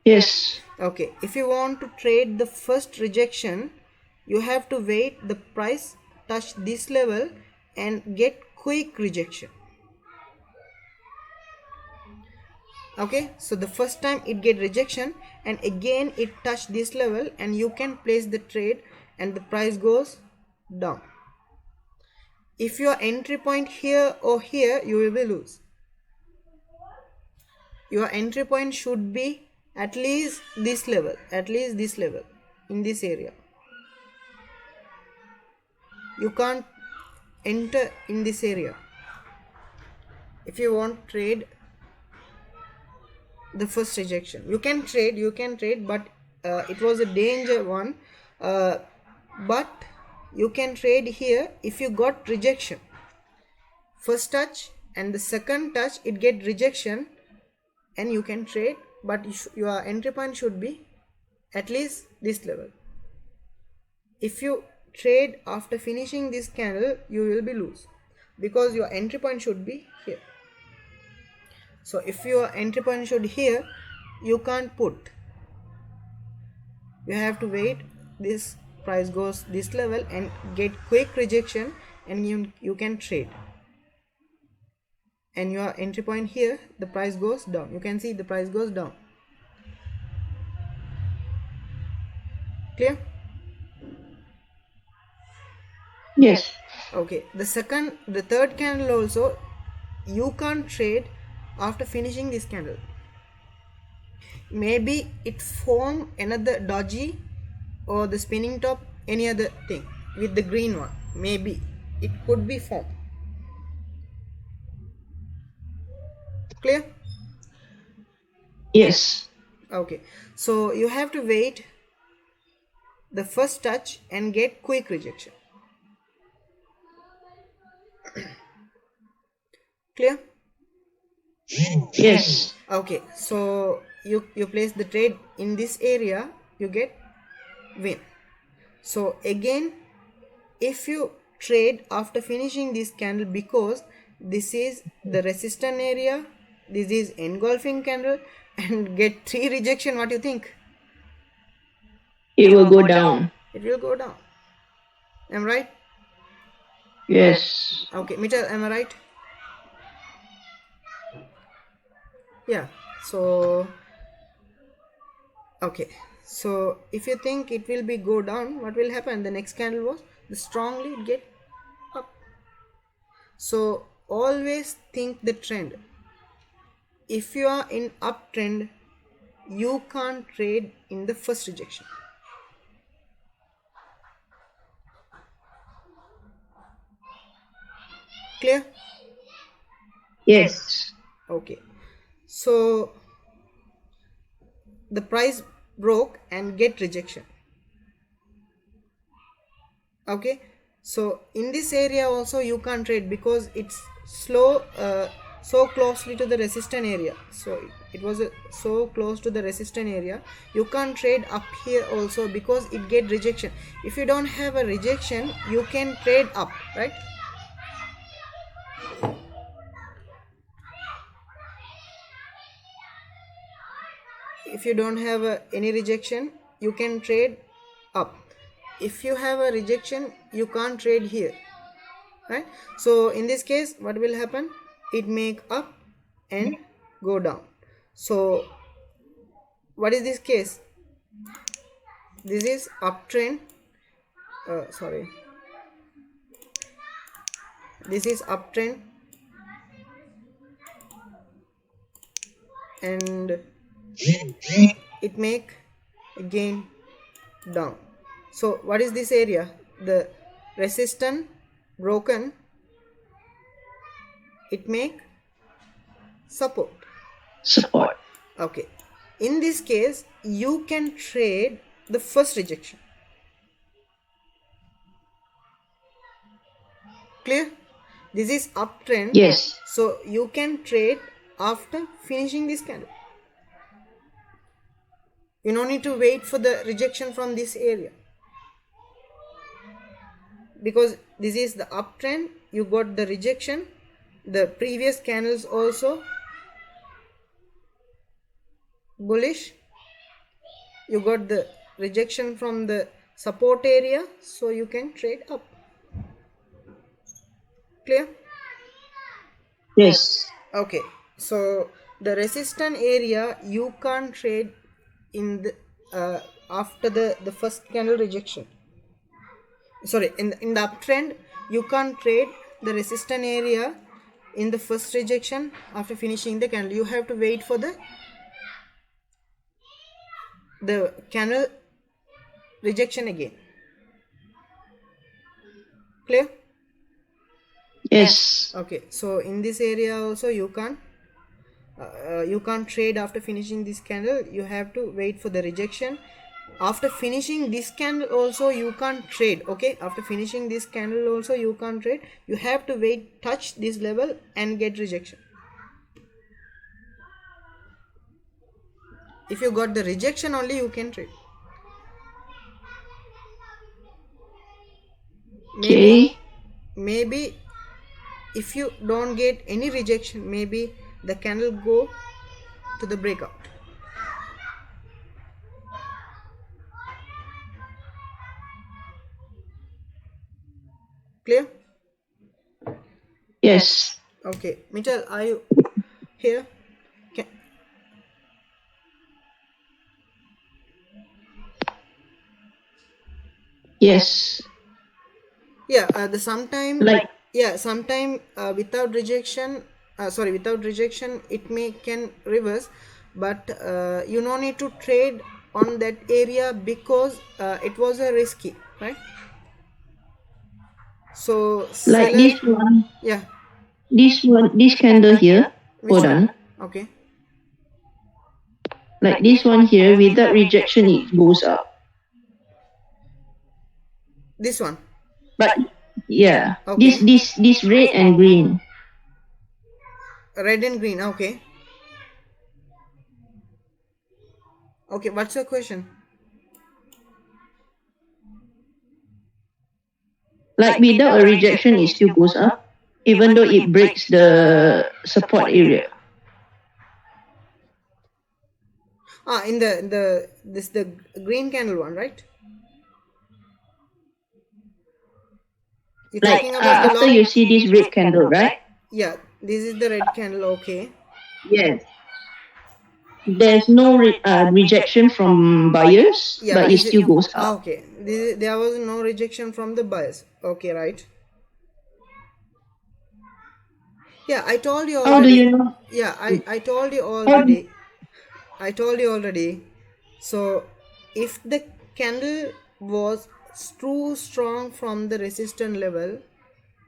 Yes. Okay, if you want to trade the first rejection, you have to wait the price touch this level and get quick rejection. Okay, so the first time it get rejection and again it touch this level, and you can place the trade and the price goes down. If your entry point here or here, you will be lose. Your entry point should be at least this level, in this area. You can't enter in this area if you want trade the first rejection. You can trade, but it was a danger one. But you can trade here if you got rejection. First touch and the second touch it get rejection, and you can trade, but your entry point should be at least this level. If you trade after finishing this candle, you will be lose because your entry point should be here. So if your entry point should here, you can't put. You have to wait this price goes this level and get quick rejection, and you can trade. And your entry point here, the price goes down. You can see the price goes down. Clear? Yes. Okay, the third candle also, you can't trade after finishing this candle. Maybe it form another doji or the spinning top, any other thing with the green one. Maybe it could be formed. Clear? Yes. Okay, so you have to wait the first touch and get quick rejection. Clear? Yes. Okay, so you place the trade in this area, you get win. So again, if you trade after finishing this candle, because this is the resistance area, this is engulfing candle, and get 3 rejection, what do you think? It will go down. It will go down. Am I right? Yes. Okay, Mitchell, am I right? Yeah. So okay, so if you think it will be go down, what will happen? The next candle was the strongly get up. So always think the trend. If you are in uptrend, you can't trade in the first rejection. Clear? Yes. Okay, so the price broke and get rejection. Okay, so in this area also you can't trade because it's slow, so closely to the resistance area. So it was so close to the resistance area, you can't trade up here also because it get rejection. If you don't have a rejection, you can trade up, right? If you don't have any rejection, you can trade up. If you have a rejection, you can't trade here, right? So in this case, what will happen? It make up and go down. So what is this case? This is uptrend. Sorry, this is uptrend, and it make again down. So what is this area? The resistance broken, it make support. Support. Okay, in this case you can trade the first rejection. Clear? This is uptrend. Yes. So you can trade after finishing this candle. You don't need to wait for the rejection from this area, because this is the uptrend. You got the rejection. The previous candles also bullish. You got the rejection from the support area, so you can trade up. Clear? Yes. Okay, so the resistance area you can't trade in the after the first candle rejection. Sorry, in the uptrend you can't trade the resistance area in the first rejection after finishing the candle. You have to wait for the candle rejection again. Clear? Yes. Okay, so in this area also you can't trade after finishing this candle. You have to wait for the rejection. After finishing this candle also you can't trade. Okay, after finishing this candle also you can't trade. You have to wait, touch this level and get rejection. If you got the rejection only you can trade. Okay. Maybe if you don't get any rejection, maybe the candle go to the breakout. Clear? Yes. Okay, Mitchell, are you here? Can, Yes. yeah, the sometime Like, sometime without rejection, without rejection it may can reverse, but you no need to trade on that area because it was a risky, right? So like seller, yeah, this candle here. which Hold one? on. Okay, Like this one here, without rejection, it goes up. this one. But yeah, Okay, this red and green. red and green. Okay, okay, what's your question? Like without a rejection, it still goes up, even though it breaks the support area. In the green candle one, right? You're Like talking about the after long. you see this red candle, right? Yeah, this is the red candle. Okay. Yes. There's no rejection from buyers, Yeah, but it still goes up. okay. There was no rejection from the buyers. Okay, right. Yeah, I told you How do already. you know? Yeah, I told you How do, already. I told you already. So, if the candle was too strong from the resistance level,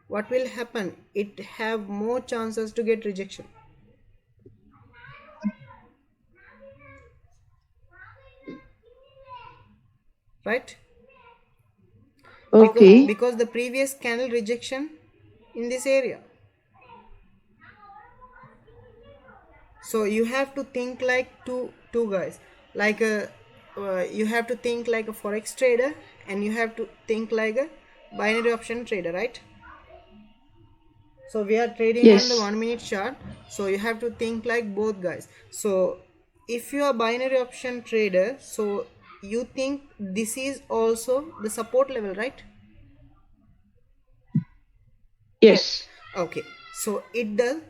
what will happen? It have more chances to get rejection, right? okay. Because the previous candle rejection in this area. So you have to think like two guys, like a you have to think like a forex trader and you have to think like a binary option trader, right? So we are trading on the Yes. 1 minute chart, so you have to think like both guys. So if you are binary option trader, so you think this is also the support level, right? Yes. Okay, so it does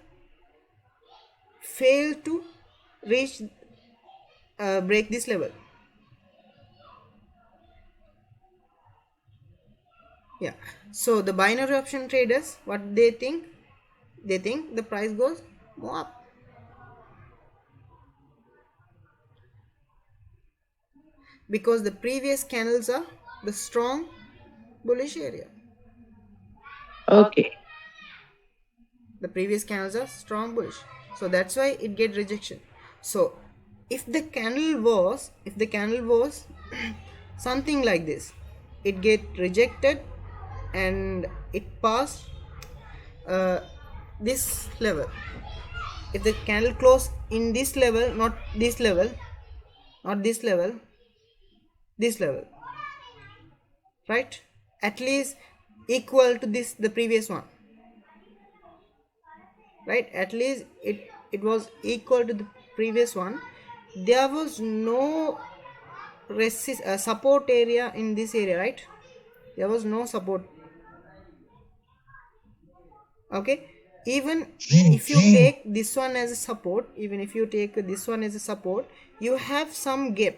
fail to reach break this level. Yeah, so the binary option traders, what they think, they think the price goes more up because the previous candles are the strong bullish area. Okay. The previous candles are strong bullish, so that's why it get rejection. So if the candle was something like this, it get rejected and it passed uh, this level. If the candle close in this level, not this level, not this level, this level, right, at least equal to this the previous one, right, at least it was equal to the previous one. There was no support area in this area, right? There was no support. Okay, even if you take this one as a support, you have some gap,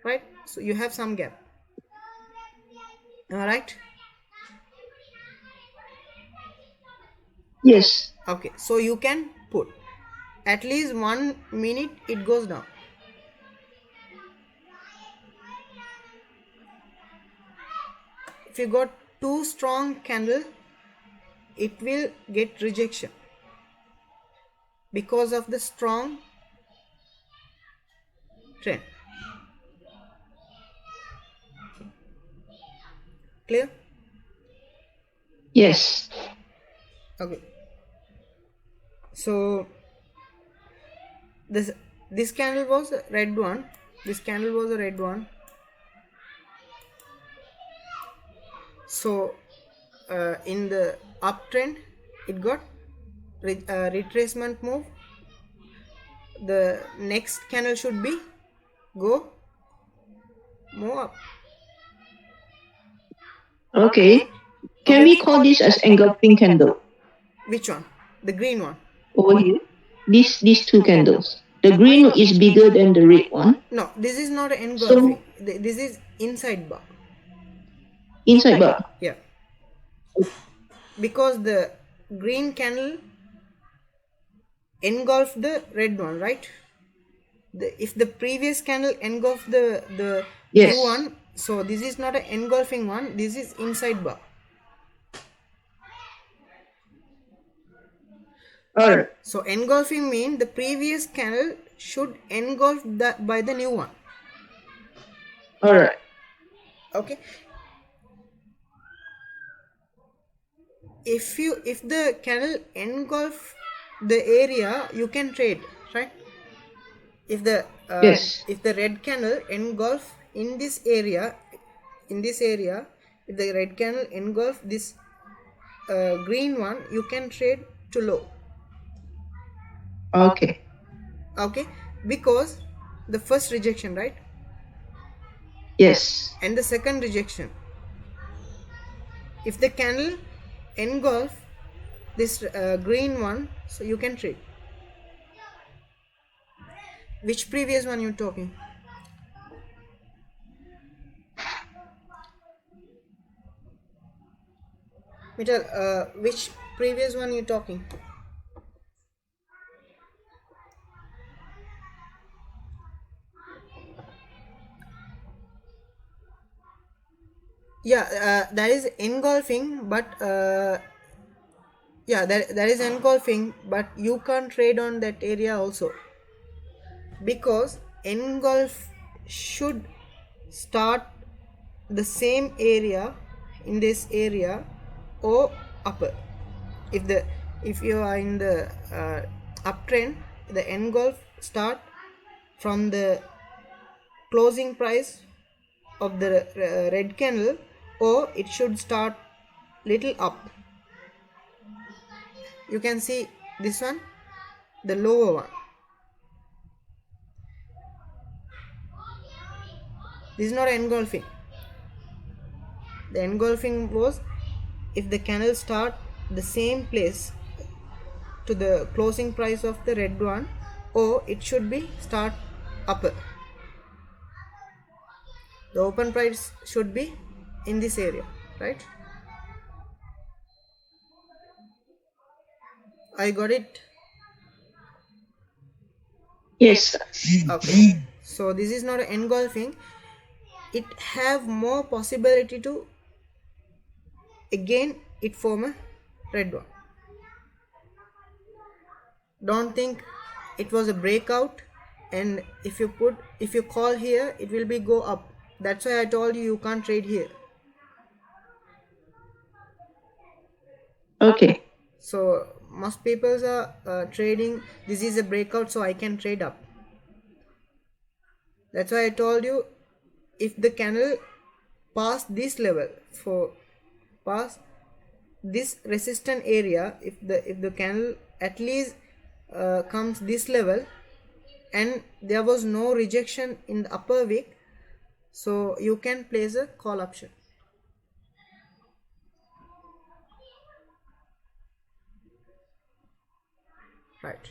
right? So you have some gap. Am I right? Yes. Okay, so you can put at least 1 minute it goes down. If you got too strong candle, it will get rejection because of the strong trend. Clear? Yes. Okay, so this candle was a red one, so in the uptrend it got retracement move. The next candle should be go move up. Okay. Can we call this as engulfing candle? Which one? The green one? Over here. These two candles. The green is bigger than the red one. No, this is not engulfing. So This is inside bar. inside bar. Yeah, because the green candle engulfed the red one, right? If the previous candle engulfed the Yes. new one, so this is not an engulfing one, this is inside bar. Alright. So engulfing means the previous candle should engulf that by the new one. Alright. Okay, if the candle engulf the area, you can trade, right? If the Yes. if the red candle engulf in this area, if the red candle engulf this green one, you can trade to low. Okay. Okay, because the first rejection, right? Yes. And the second rejection, if the candle engulf this green one, so you can trade. Which previous one you talking? Mittal, which previous one you talking? Yeah, that is engulfing, but yeah, that is engulfing, but you can't trade on that area also, because engulf should start the same area in this area or upper. If you are in the uptrend, the engulf start from the closing price of the red candle, or it should start little up. You can see this one, the lower one. This is not engulfing. The engulfing was if the candle start the same place to the closing price of the red one, or it should be start upper. The open price should be in this area, right? I got it. Yes. Okay, so this is not engulfing. It have more possibility to again it form a red one. Don't think it was a breakout, and if you call here, it will be go up. That's why I told you can't trade here. Okay. So most people are trading this is a breakout, so I can trade up. That's why I told you, if the candle pass this level, for pass this resistance area, if the candle at least comes this level and there was no rejection in the upper wick, so you can place a call option. right?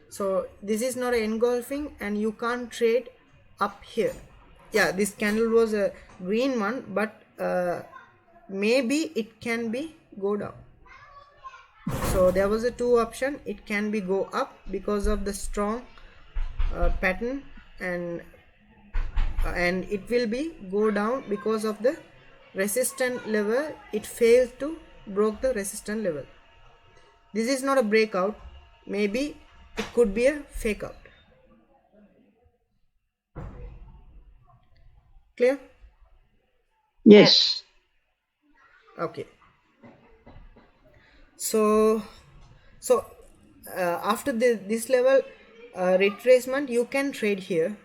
So this is not engulfing and you can't trade up here. Yeah, this candle was a green one, but maybe it can be go down. So there was a two option. It can be go up because of the strong pattern, and it will be go down because of the resistance level. It failed to broke the resistance level. This is not a breakout. Maybe it could be a fake out. Clear? Yes. Okay. So after this level retracement, you can trade here.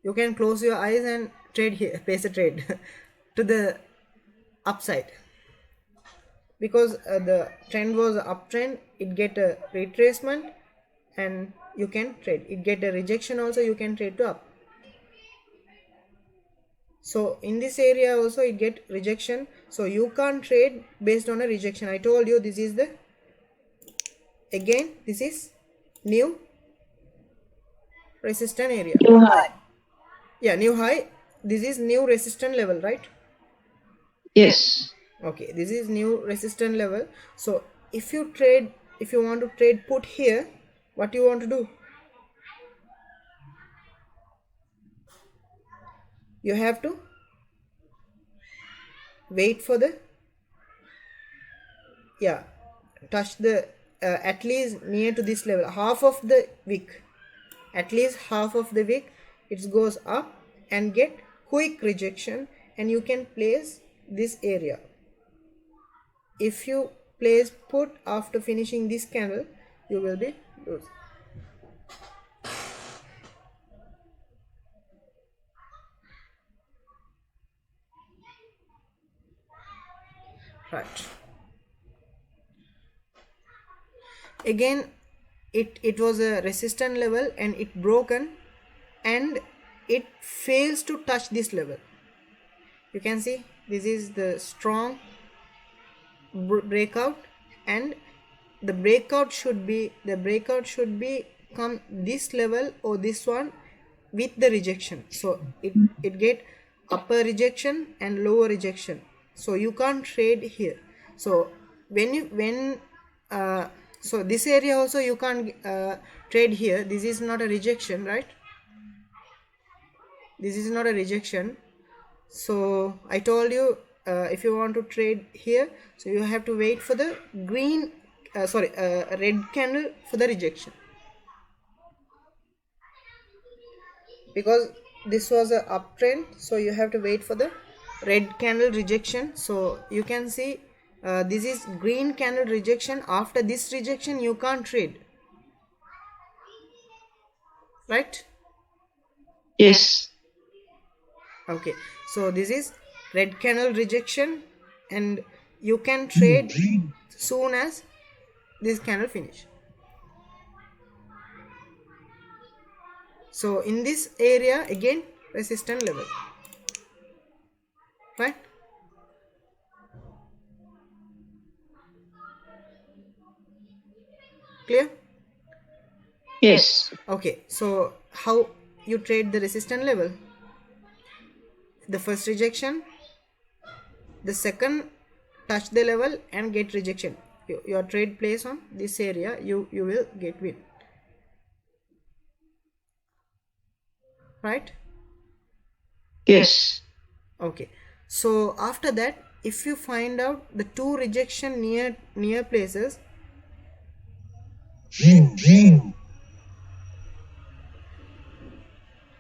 You can close your eyes and trade here, place a trade to the upside, because the trend was uptrend. It get a retracement and you can trade. It get a rejection also, you can trade to up. So in this area also it get rejection, so you can't trade based on a rejection. I told you this is the, again this is new resistance area. New high. Yeah, new high. This is new resistance level, right? Yes. Okay, this is new resistance level. So if you want to trade put here, what you want to do? You have to wait for the, yeah, touch the at least near to this level, half of the wick, at least half of the wick. It goes up and get quick rejection, and you can place this area. If you place put after finishing this candle, you will be losing. Right. Again, it was a resistance level and it broken, and it fails to touch this level. You can see this is the strong breakout, and the breakout should be come this level or this one with the rejection. So it get upper rejection and lower rejection, so you can't trade here. So so this area also you can't trade here. This is not a rejection, right? This is not a rejection. So I told you, if you want to trade here, so you have to wait for the green red candle for the rejection, because this was a uptrend, so you have to wait for the red candle rejection. So you can see this is green candle rejection. After this rejection you can't trade, right? Yes. Okay, so this is red candle rejection, and you can trade soon as this candle finish. So in this area again resistance level, right? Clear? Yes. Okay, so how you trade the resistance level? The first rejection, the second touch the level and get rejection. Your trade place on this area, you will get win, right? Yes. Okay, so after that, if you find out the two rejection near places,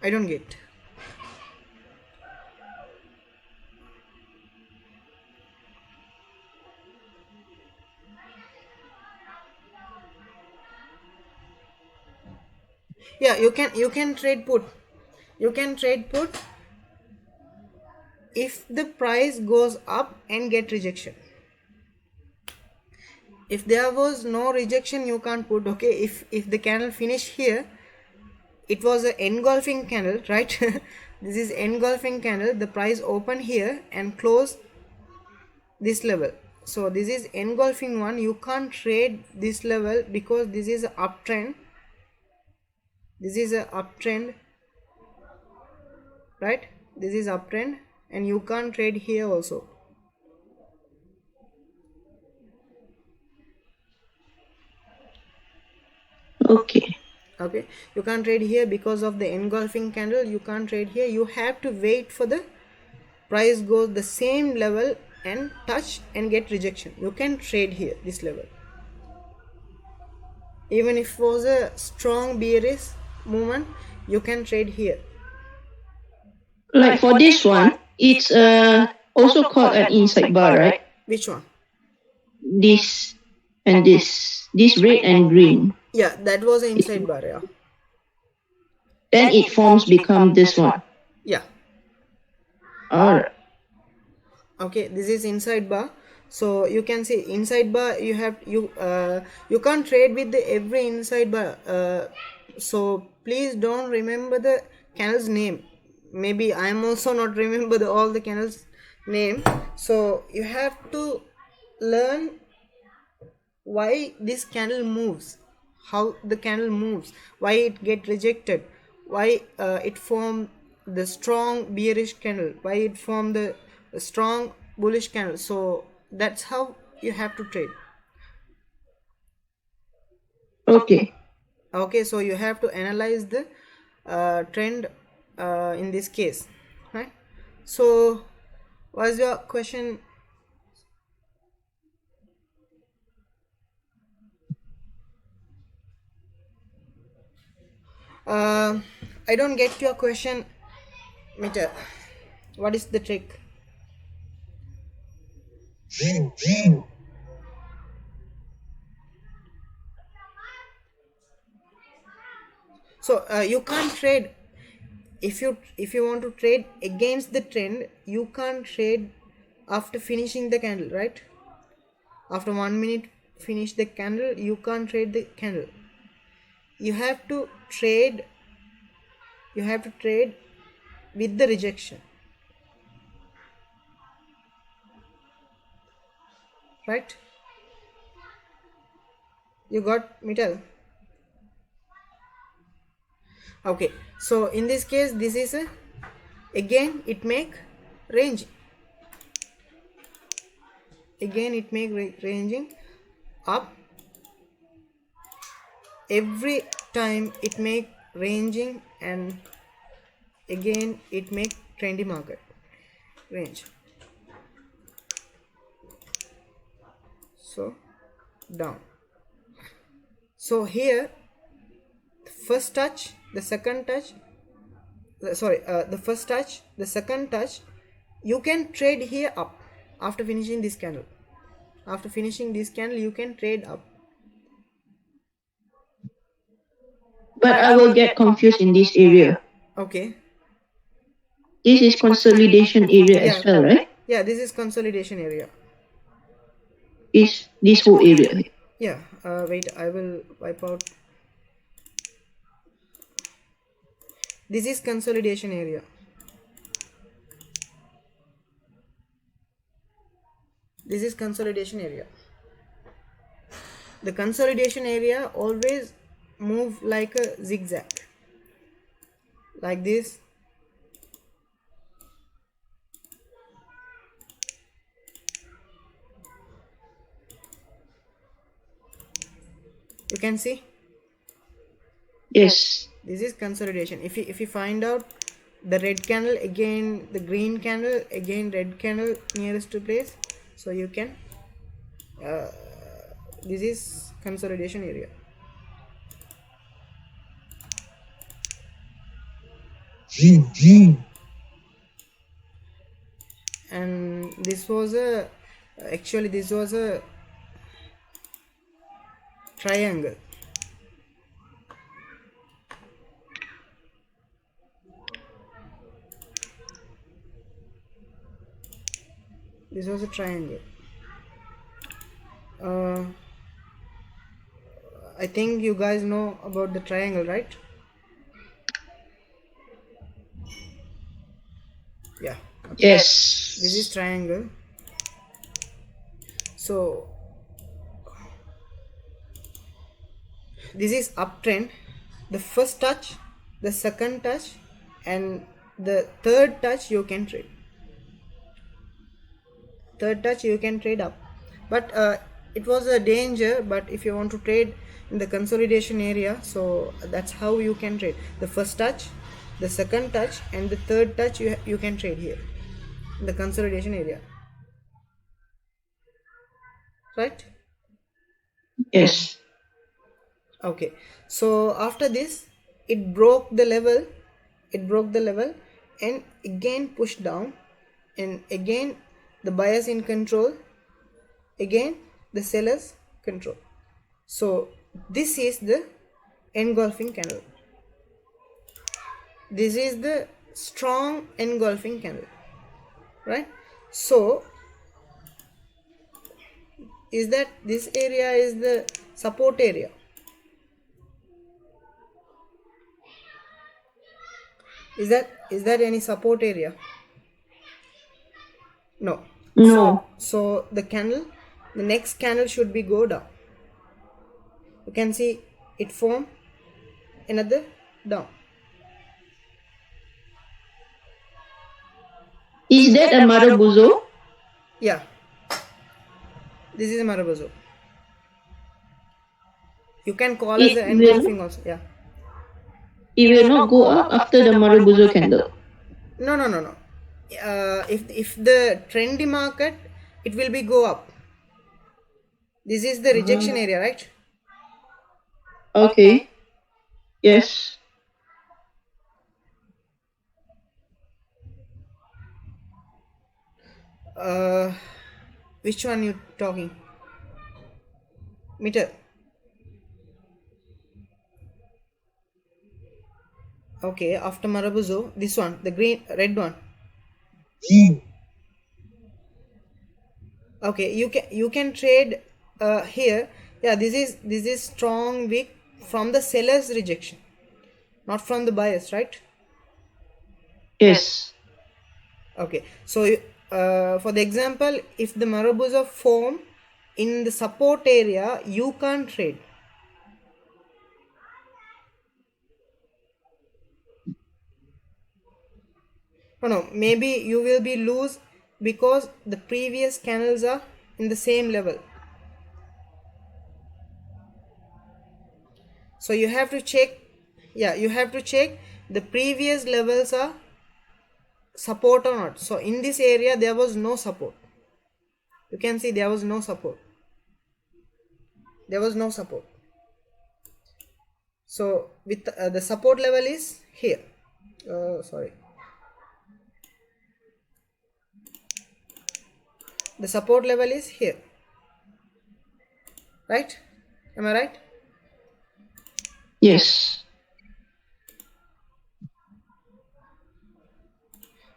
I don't get. Yeah, you can trade put. You can trade put if the price goes up and get rejection. If there was no rejection, you can't put. Okay, if the candle finish here, it was an engulfing candle, right? This is engulfing candle. The price open here and close this level. So this is engulfing one. You can't trade this level because this is a uptrend. This is a uptrend, right? This is uptrend, and you can't trade here also. Okay. Okay, you can't trade here because of the engulfing candle. You can't trade here. You have to wait for the price goes the same level and touch and get rejection. You can trade here this level. Even if it was a strong bearish movement, you can trade here. Like for this one, it's also called an inside bar, right? Which one? This and this red and green. Yeah, that was an inside bar. Yeah. Then it forms become this one. Yeah. Alright. Okay, this is inside bar. So you can see inside bar. You have you can't trade with the every inside bar. So please don't remember the candle's name. Maybe I am also not remember all the candles name. So you have to learn why this candle moves, how the candle moves, why it get rejected, why it form the strong bearish candle, why it form the strong bullish candle. So that's how you have to trade. Okay. Okay, so you have to analyze the trend in this case, right? So what's your question? I don't get your question, Mita. What is the trick? So you can't trade if you want to trade against the trend. You can't trade after finishing the candle, right? After 1 minute finish the candle, you can't trade the candle. You have to trade with the rejection, right? You got Mittal? Okay, so in this case, this is a again it make range. Again it make ranging up. Every time it make ranging, and again it make trendy market range. So down. So here first touch, the second touch, the first touch, the second touch, you can trade here up after finishing this candle. After finishing this candle, you can trade up. But I will get confused in this area. Okay. This is consolidation area as well, right? Yeah, this is consolidation area. Is this whole area? Yeah. Wait, I will wipe out. This is consolidation area. This is consolidation area. The consolidation area always move like a zigzag, like this. You can see. Yes. This is consolidation. If you find out the red candle, again the green candle, again red candle nearest to place, so you can this is consolidation area. And this was a actually this was a triangle. This was a triangle. I think you guys know about the triangle, right? Yeah. Yes. This is triangle. So this is uptrend. The first touch, the second touch, and the third touch you can trade. Third touch you can trade up, but it was a danger. But if you want to trade in the consolidation area, so that's how you can trade. The first touch, the second touch, and the third touch you can trade here in the consolidation area, right? Yes. Okay, so after this it broke the level, and again pushed down, and again the buyers in control, again the sellers control. So this is the engulfing candle. This is the strong engulfing candle, right? So is that this area is the support area? Is that any support area? No. No. So the next candle should be go down. You can see it form another down. Is that a Marubozu? Yeah, this is a Marubozu. You can call as an engulfing also. Yeah. It will not go up after the Marubozu candle. No. If the trendy market, it will be go up. This is the rejection area, right? Okay. Yes. Which one you talking? Meter. Okay, after Marubozu, this one, the red one. Okay, you can trade here. Yeah, this is strong wick from the seller's rejection, not from the buyers, right? Yes. Okay, so for the example, if the Marubozu form in the support area, you can't trade. No, maybe you will be lose because the previous candles are in the same level. So you have to check. Yeah, you have to check the previous levels are support or not. So in this area there was no support. You can see there was no support. So with the support level is here. Sorry. The support level is here, right? Am I right? Yes.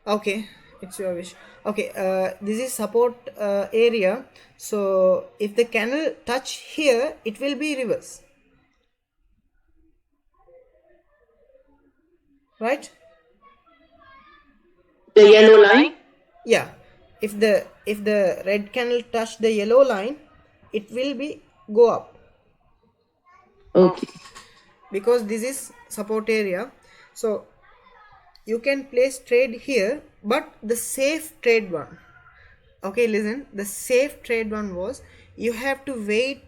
Okay, it's your wish. Okay, this is support area. So if the candle touch here, it will be reverse, right? The yellow line? Yeah, if the red candle touch the yellow line, it will be go up. Okay. Because this is support area. So you can place trade here, but the safe trade one. Okay, listen, the safe trade one was you have to wait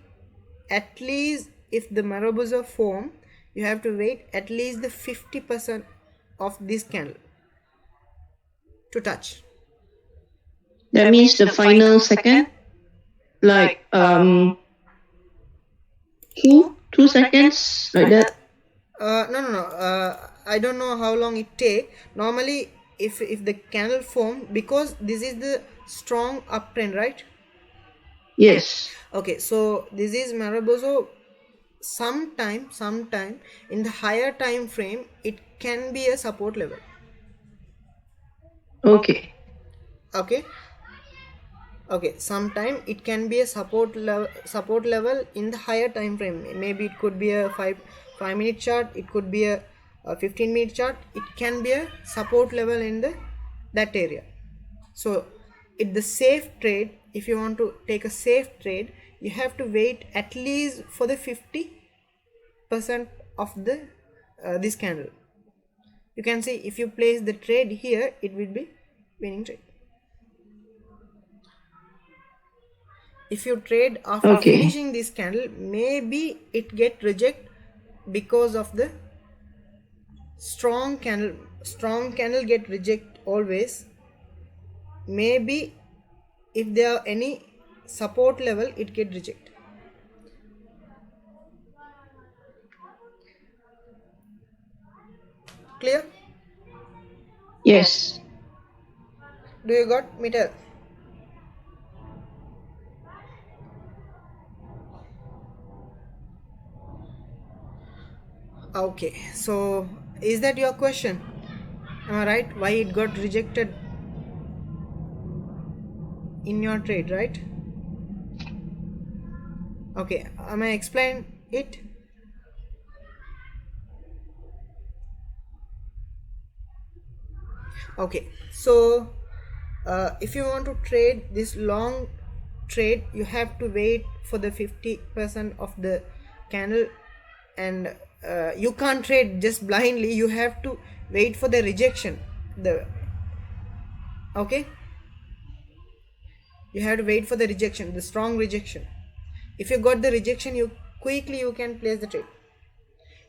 at least, if the Marubozu form, you have to wait at least the 50% of this candle to touch. That means the final second? Like two seconds like that? No. I don't know how long it take. Normally, if the candle form, because this is the strong uptrend, right? Yes. Okay, so this is Marubozu. Sometime in the higher time frame, it can be a support level. Okay. Okay, sometime it can be a support level in the higher time frame. Maybe it could be a 5-minute chart, it could be a 15-minute chart. It can be a support level in that area. So the safe trade if you want to take a safe trade, you have to wait at least for the 50% of the this candle. You can see if you place the trade here, it will be winning trade. If you trade after Okay. finishing this candle, maybe it get reject because of the strong candle get reject always. Maybe if there are any support level, it get reject. Clear? Yes. Do you got me? Tell. Okay, so is that your question? Am I right? Why it got rejected in your trade, right? Okay, am I explain it? Okay, so if you want to trade this long trade, you have to wait for the 50% of the candle, and you can't trade just blindly. You have to wait for the rejection. Okay, you have to wait for the rejection, the strong rejection. If you got the rejection, you can place the trade.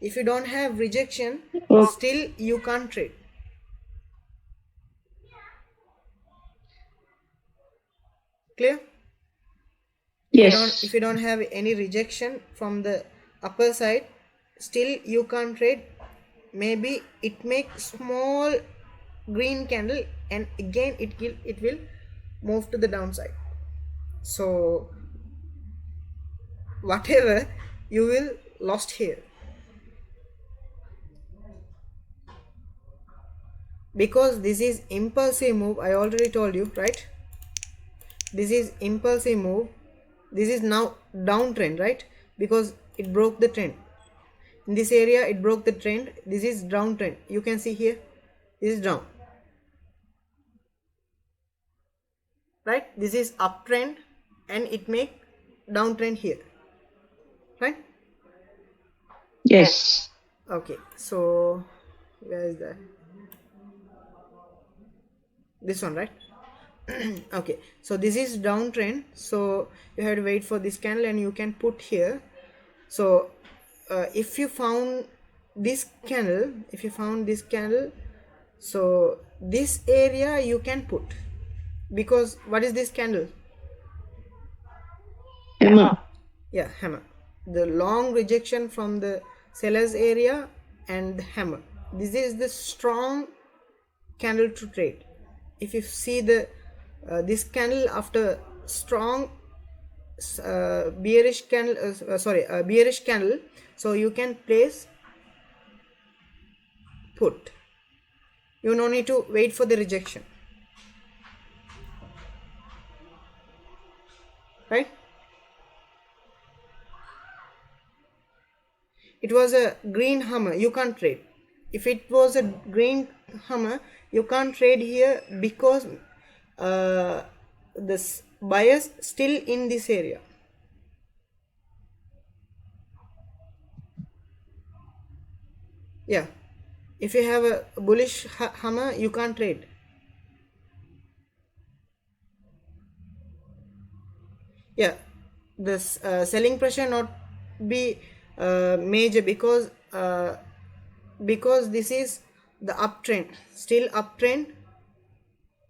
If you don't have rejection, Oh, still you can't trade. Clear? If yes. you don't have any rejection from the upper side, still you can't trade. Maybe it makes small green candle, and again it will move to the downside. So whatever, you will lost here, because this is impulsive move. I already told you, right? This is impulsive move. This is now downtrend, right? Because it broke the trend. In this area it broke the trend. This is downtrend. You can see here, this is down, right? This is uptrend, and it make downtrend here, right? Yes. Okay, so where is that? This one, right? Okay, so this is downtrend, so you have to wait for this candle, and you can put here. So if you found this candle, so this area you can put, because what is this candle? Hammer. Yeah, hammer. The long rejection from the seller's area and the hammer. This is the strong candle to trade. If you see the this candle after strong bearish candle, bearish candle, so you can place put. You no need to wait for the rejection, right? It was a green hammer, you can't trade. If it was a green hammer, you can't trade here, because this bias still in this area. Yeah, if you have a bullish hammer, you can't trade. Yeah, this selling pressure not be major, because this is the uptrend, still uptrend.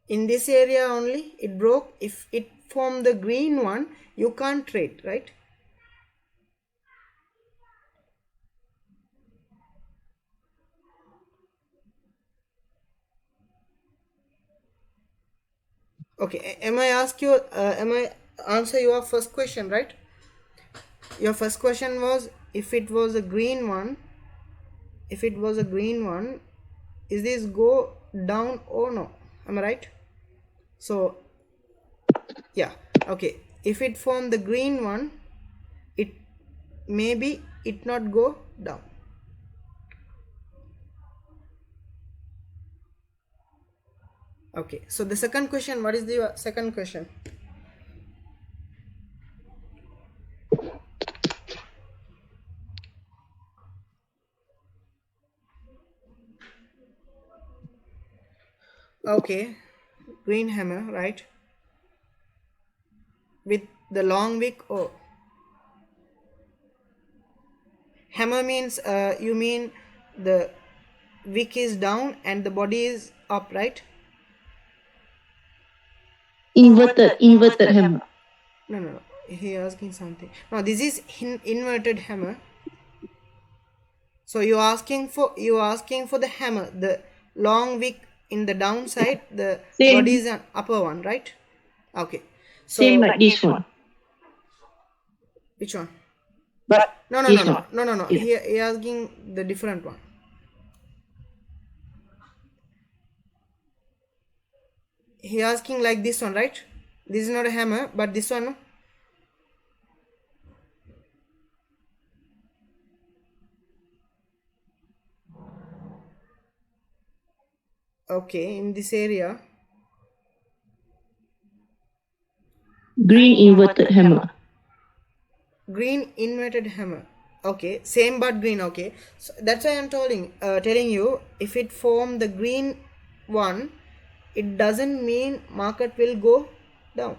In this area only it broke. If it formed the green one, you can't trade, right? Okay, am I answer your first question, right? Your first question was, if it was a green one, is this go down or no? Am I right? So yeah, okay, if it form the green one, it maybe it not go down. Okay, so the second question, what is the second question? Okay, green hammer, right? With the long wick. Oh, hammer means you mean the wick is down and the body is up, right? Inverted hammer. No, no, no. He asking something. No, this is inverted hammer. So you asking for the hammer, the long wick in the downside, the body Same is an upper one, right? Okay. same So like this one. which one? But No, no, no, this no, one. no, no, no. Yeah. He asking the different one. He asking like this one, right? This is not a hammer, but this one. No? Okay, in this area, Green inverted hammer. green inverted hammer. Okay, same but green. Okay, so that's why I'm telling you, if it form the green one, it doesn't mean market will go down.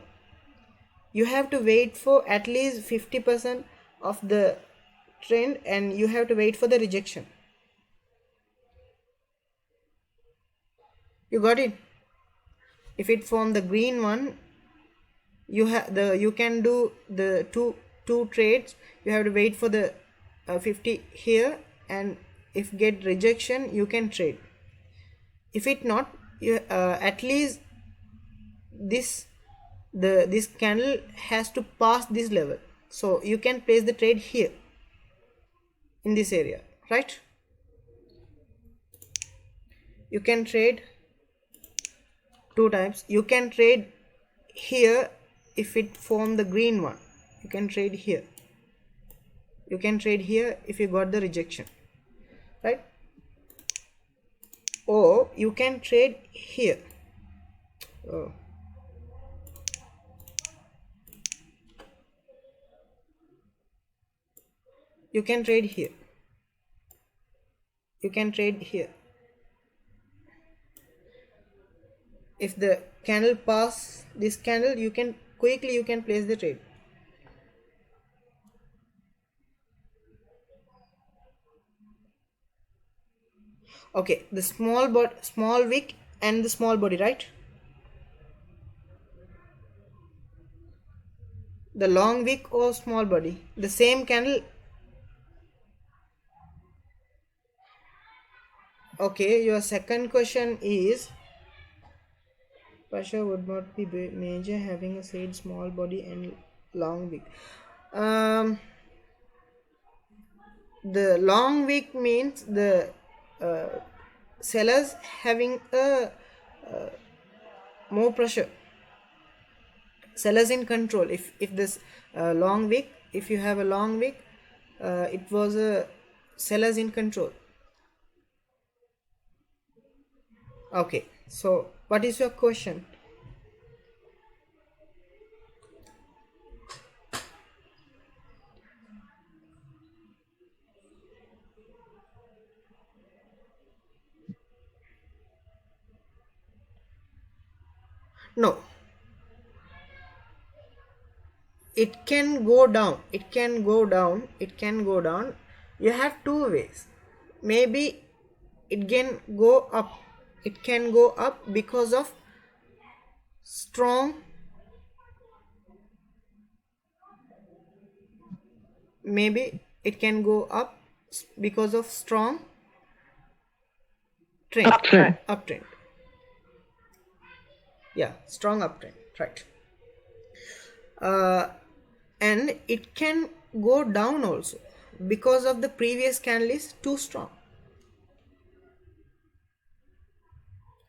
You have to wait for at least 50% of the trend, and you have to wait for the rejection. You got it? If it form the green one, you can do the two trades. You have to wait for the 50 here, and if get rejection you can trade. If it not, you at least this this candle has to pass this level, so you can place the trade here in this area, right? You can trade two types. You can trade here. If it form the green one, you can trade here. You can trade here if you got the rejection, right? Or you can trade here. Oh. You can trade here. You can trade here. If the candle pass this candle, you can place the trade. Okay, the small wick and the small body, right? The long wick or small body, the same candle. Okay, your second question is, Pasha would not be major having a said small body and long wick. The long wick means the uh, sellers having a more pressure. Sellers in control. If this long wick, if you have a long wick, it was a sellers in control. Okay, so what is your question? No, it can go down, it can go down. You have two ways. Maybe it can go up, because of strong, maybe it can go up because of strong trend, Uptrend. uptrend. Yeah, strong uptrend, right? And it can go down also because of the previous candle is too strong.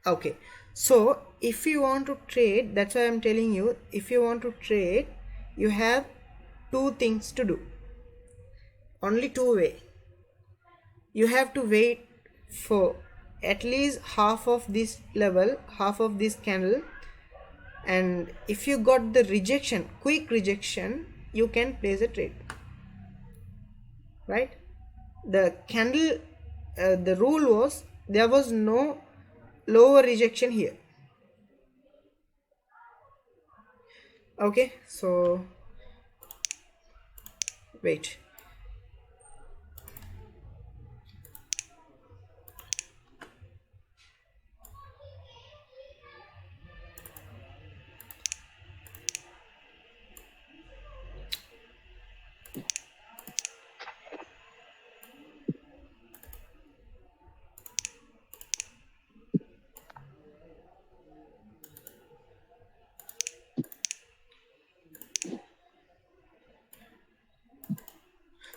Okay, so if you want to trade, that's why I'm telling you, if you want to trade, you have two things to do. Only two way. You have to wait for at least half of this level, half of this candle, and if you got the rejection, quick rejection, you can place a trade, right? The candle, the rule was there was no lower rejection here. Okay, so wait.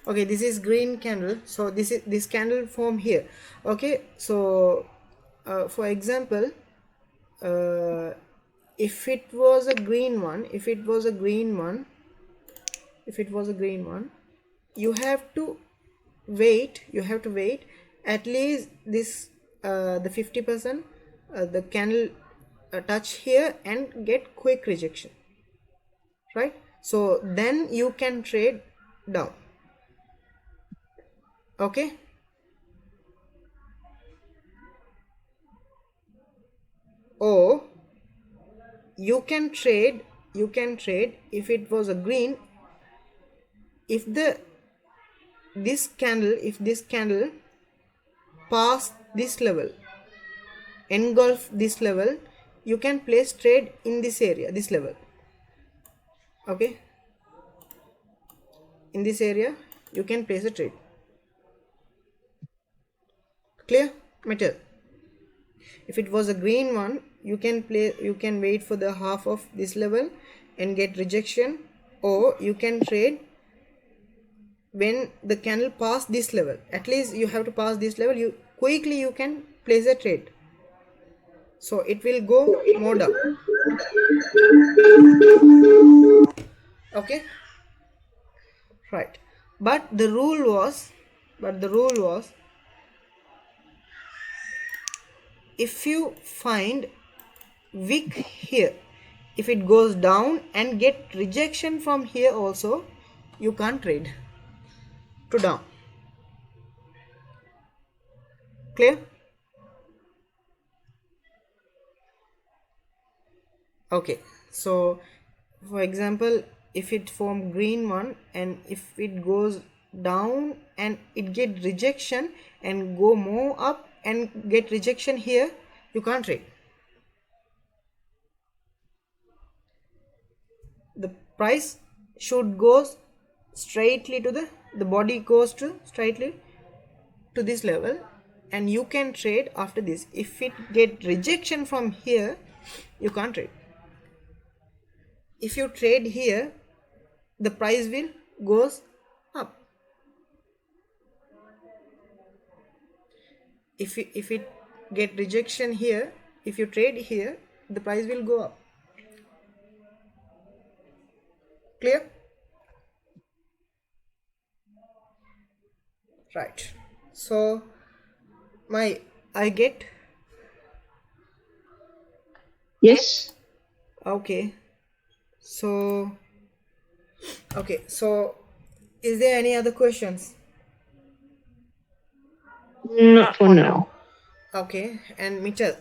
Okay, this is green candle, so this candle form here. Okay, so for example, uh, if it was a green one, you have to wait at least this the 50% the candle touch here and get quick rejection, right? So then you can trade down. Okay, or you can trade if it was a green, if this candle pass this level, engulf this level, you can place trade in this area, this level. Okay, in this area you can place a trade. Clear, metal? If it was a green one, you can wait for the half of this level and get rejection, or you can trade when the candle pass this level. At least you have to pass this level, you can place a trade, so it will go more down. Okay, right. But the rule was if you find wick here, if it goes down and get rejection from here also, you can't trade to down. Clear? Okay, so for example, if it form green one and if it goes down and it get rejection and go more up and get rejection here, you can't trade. The price should go straightly to the body goes to straightly to this level, and you can trade after this. If it get rejection from here, you can't trade. If you trade here, the price will goes up. If it get rejection here, if you trade here, the price will go up. Clear? Right. So my I get. Yes. Okay, so is there any other questions? Not for now. Okay, and Mitchell,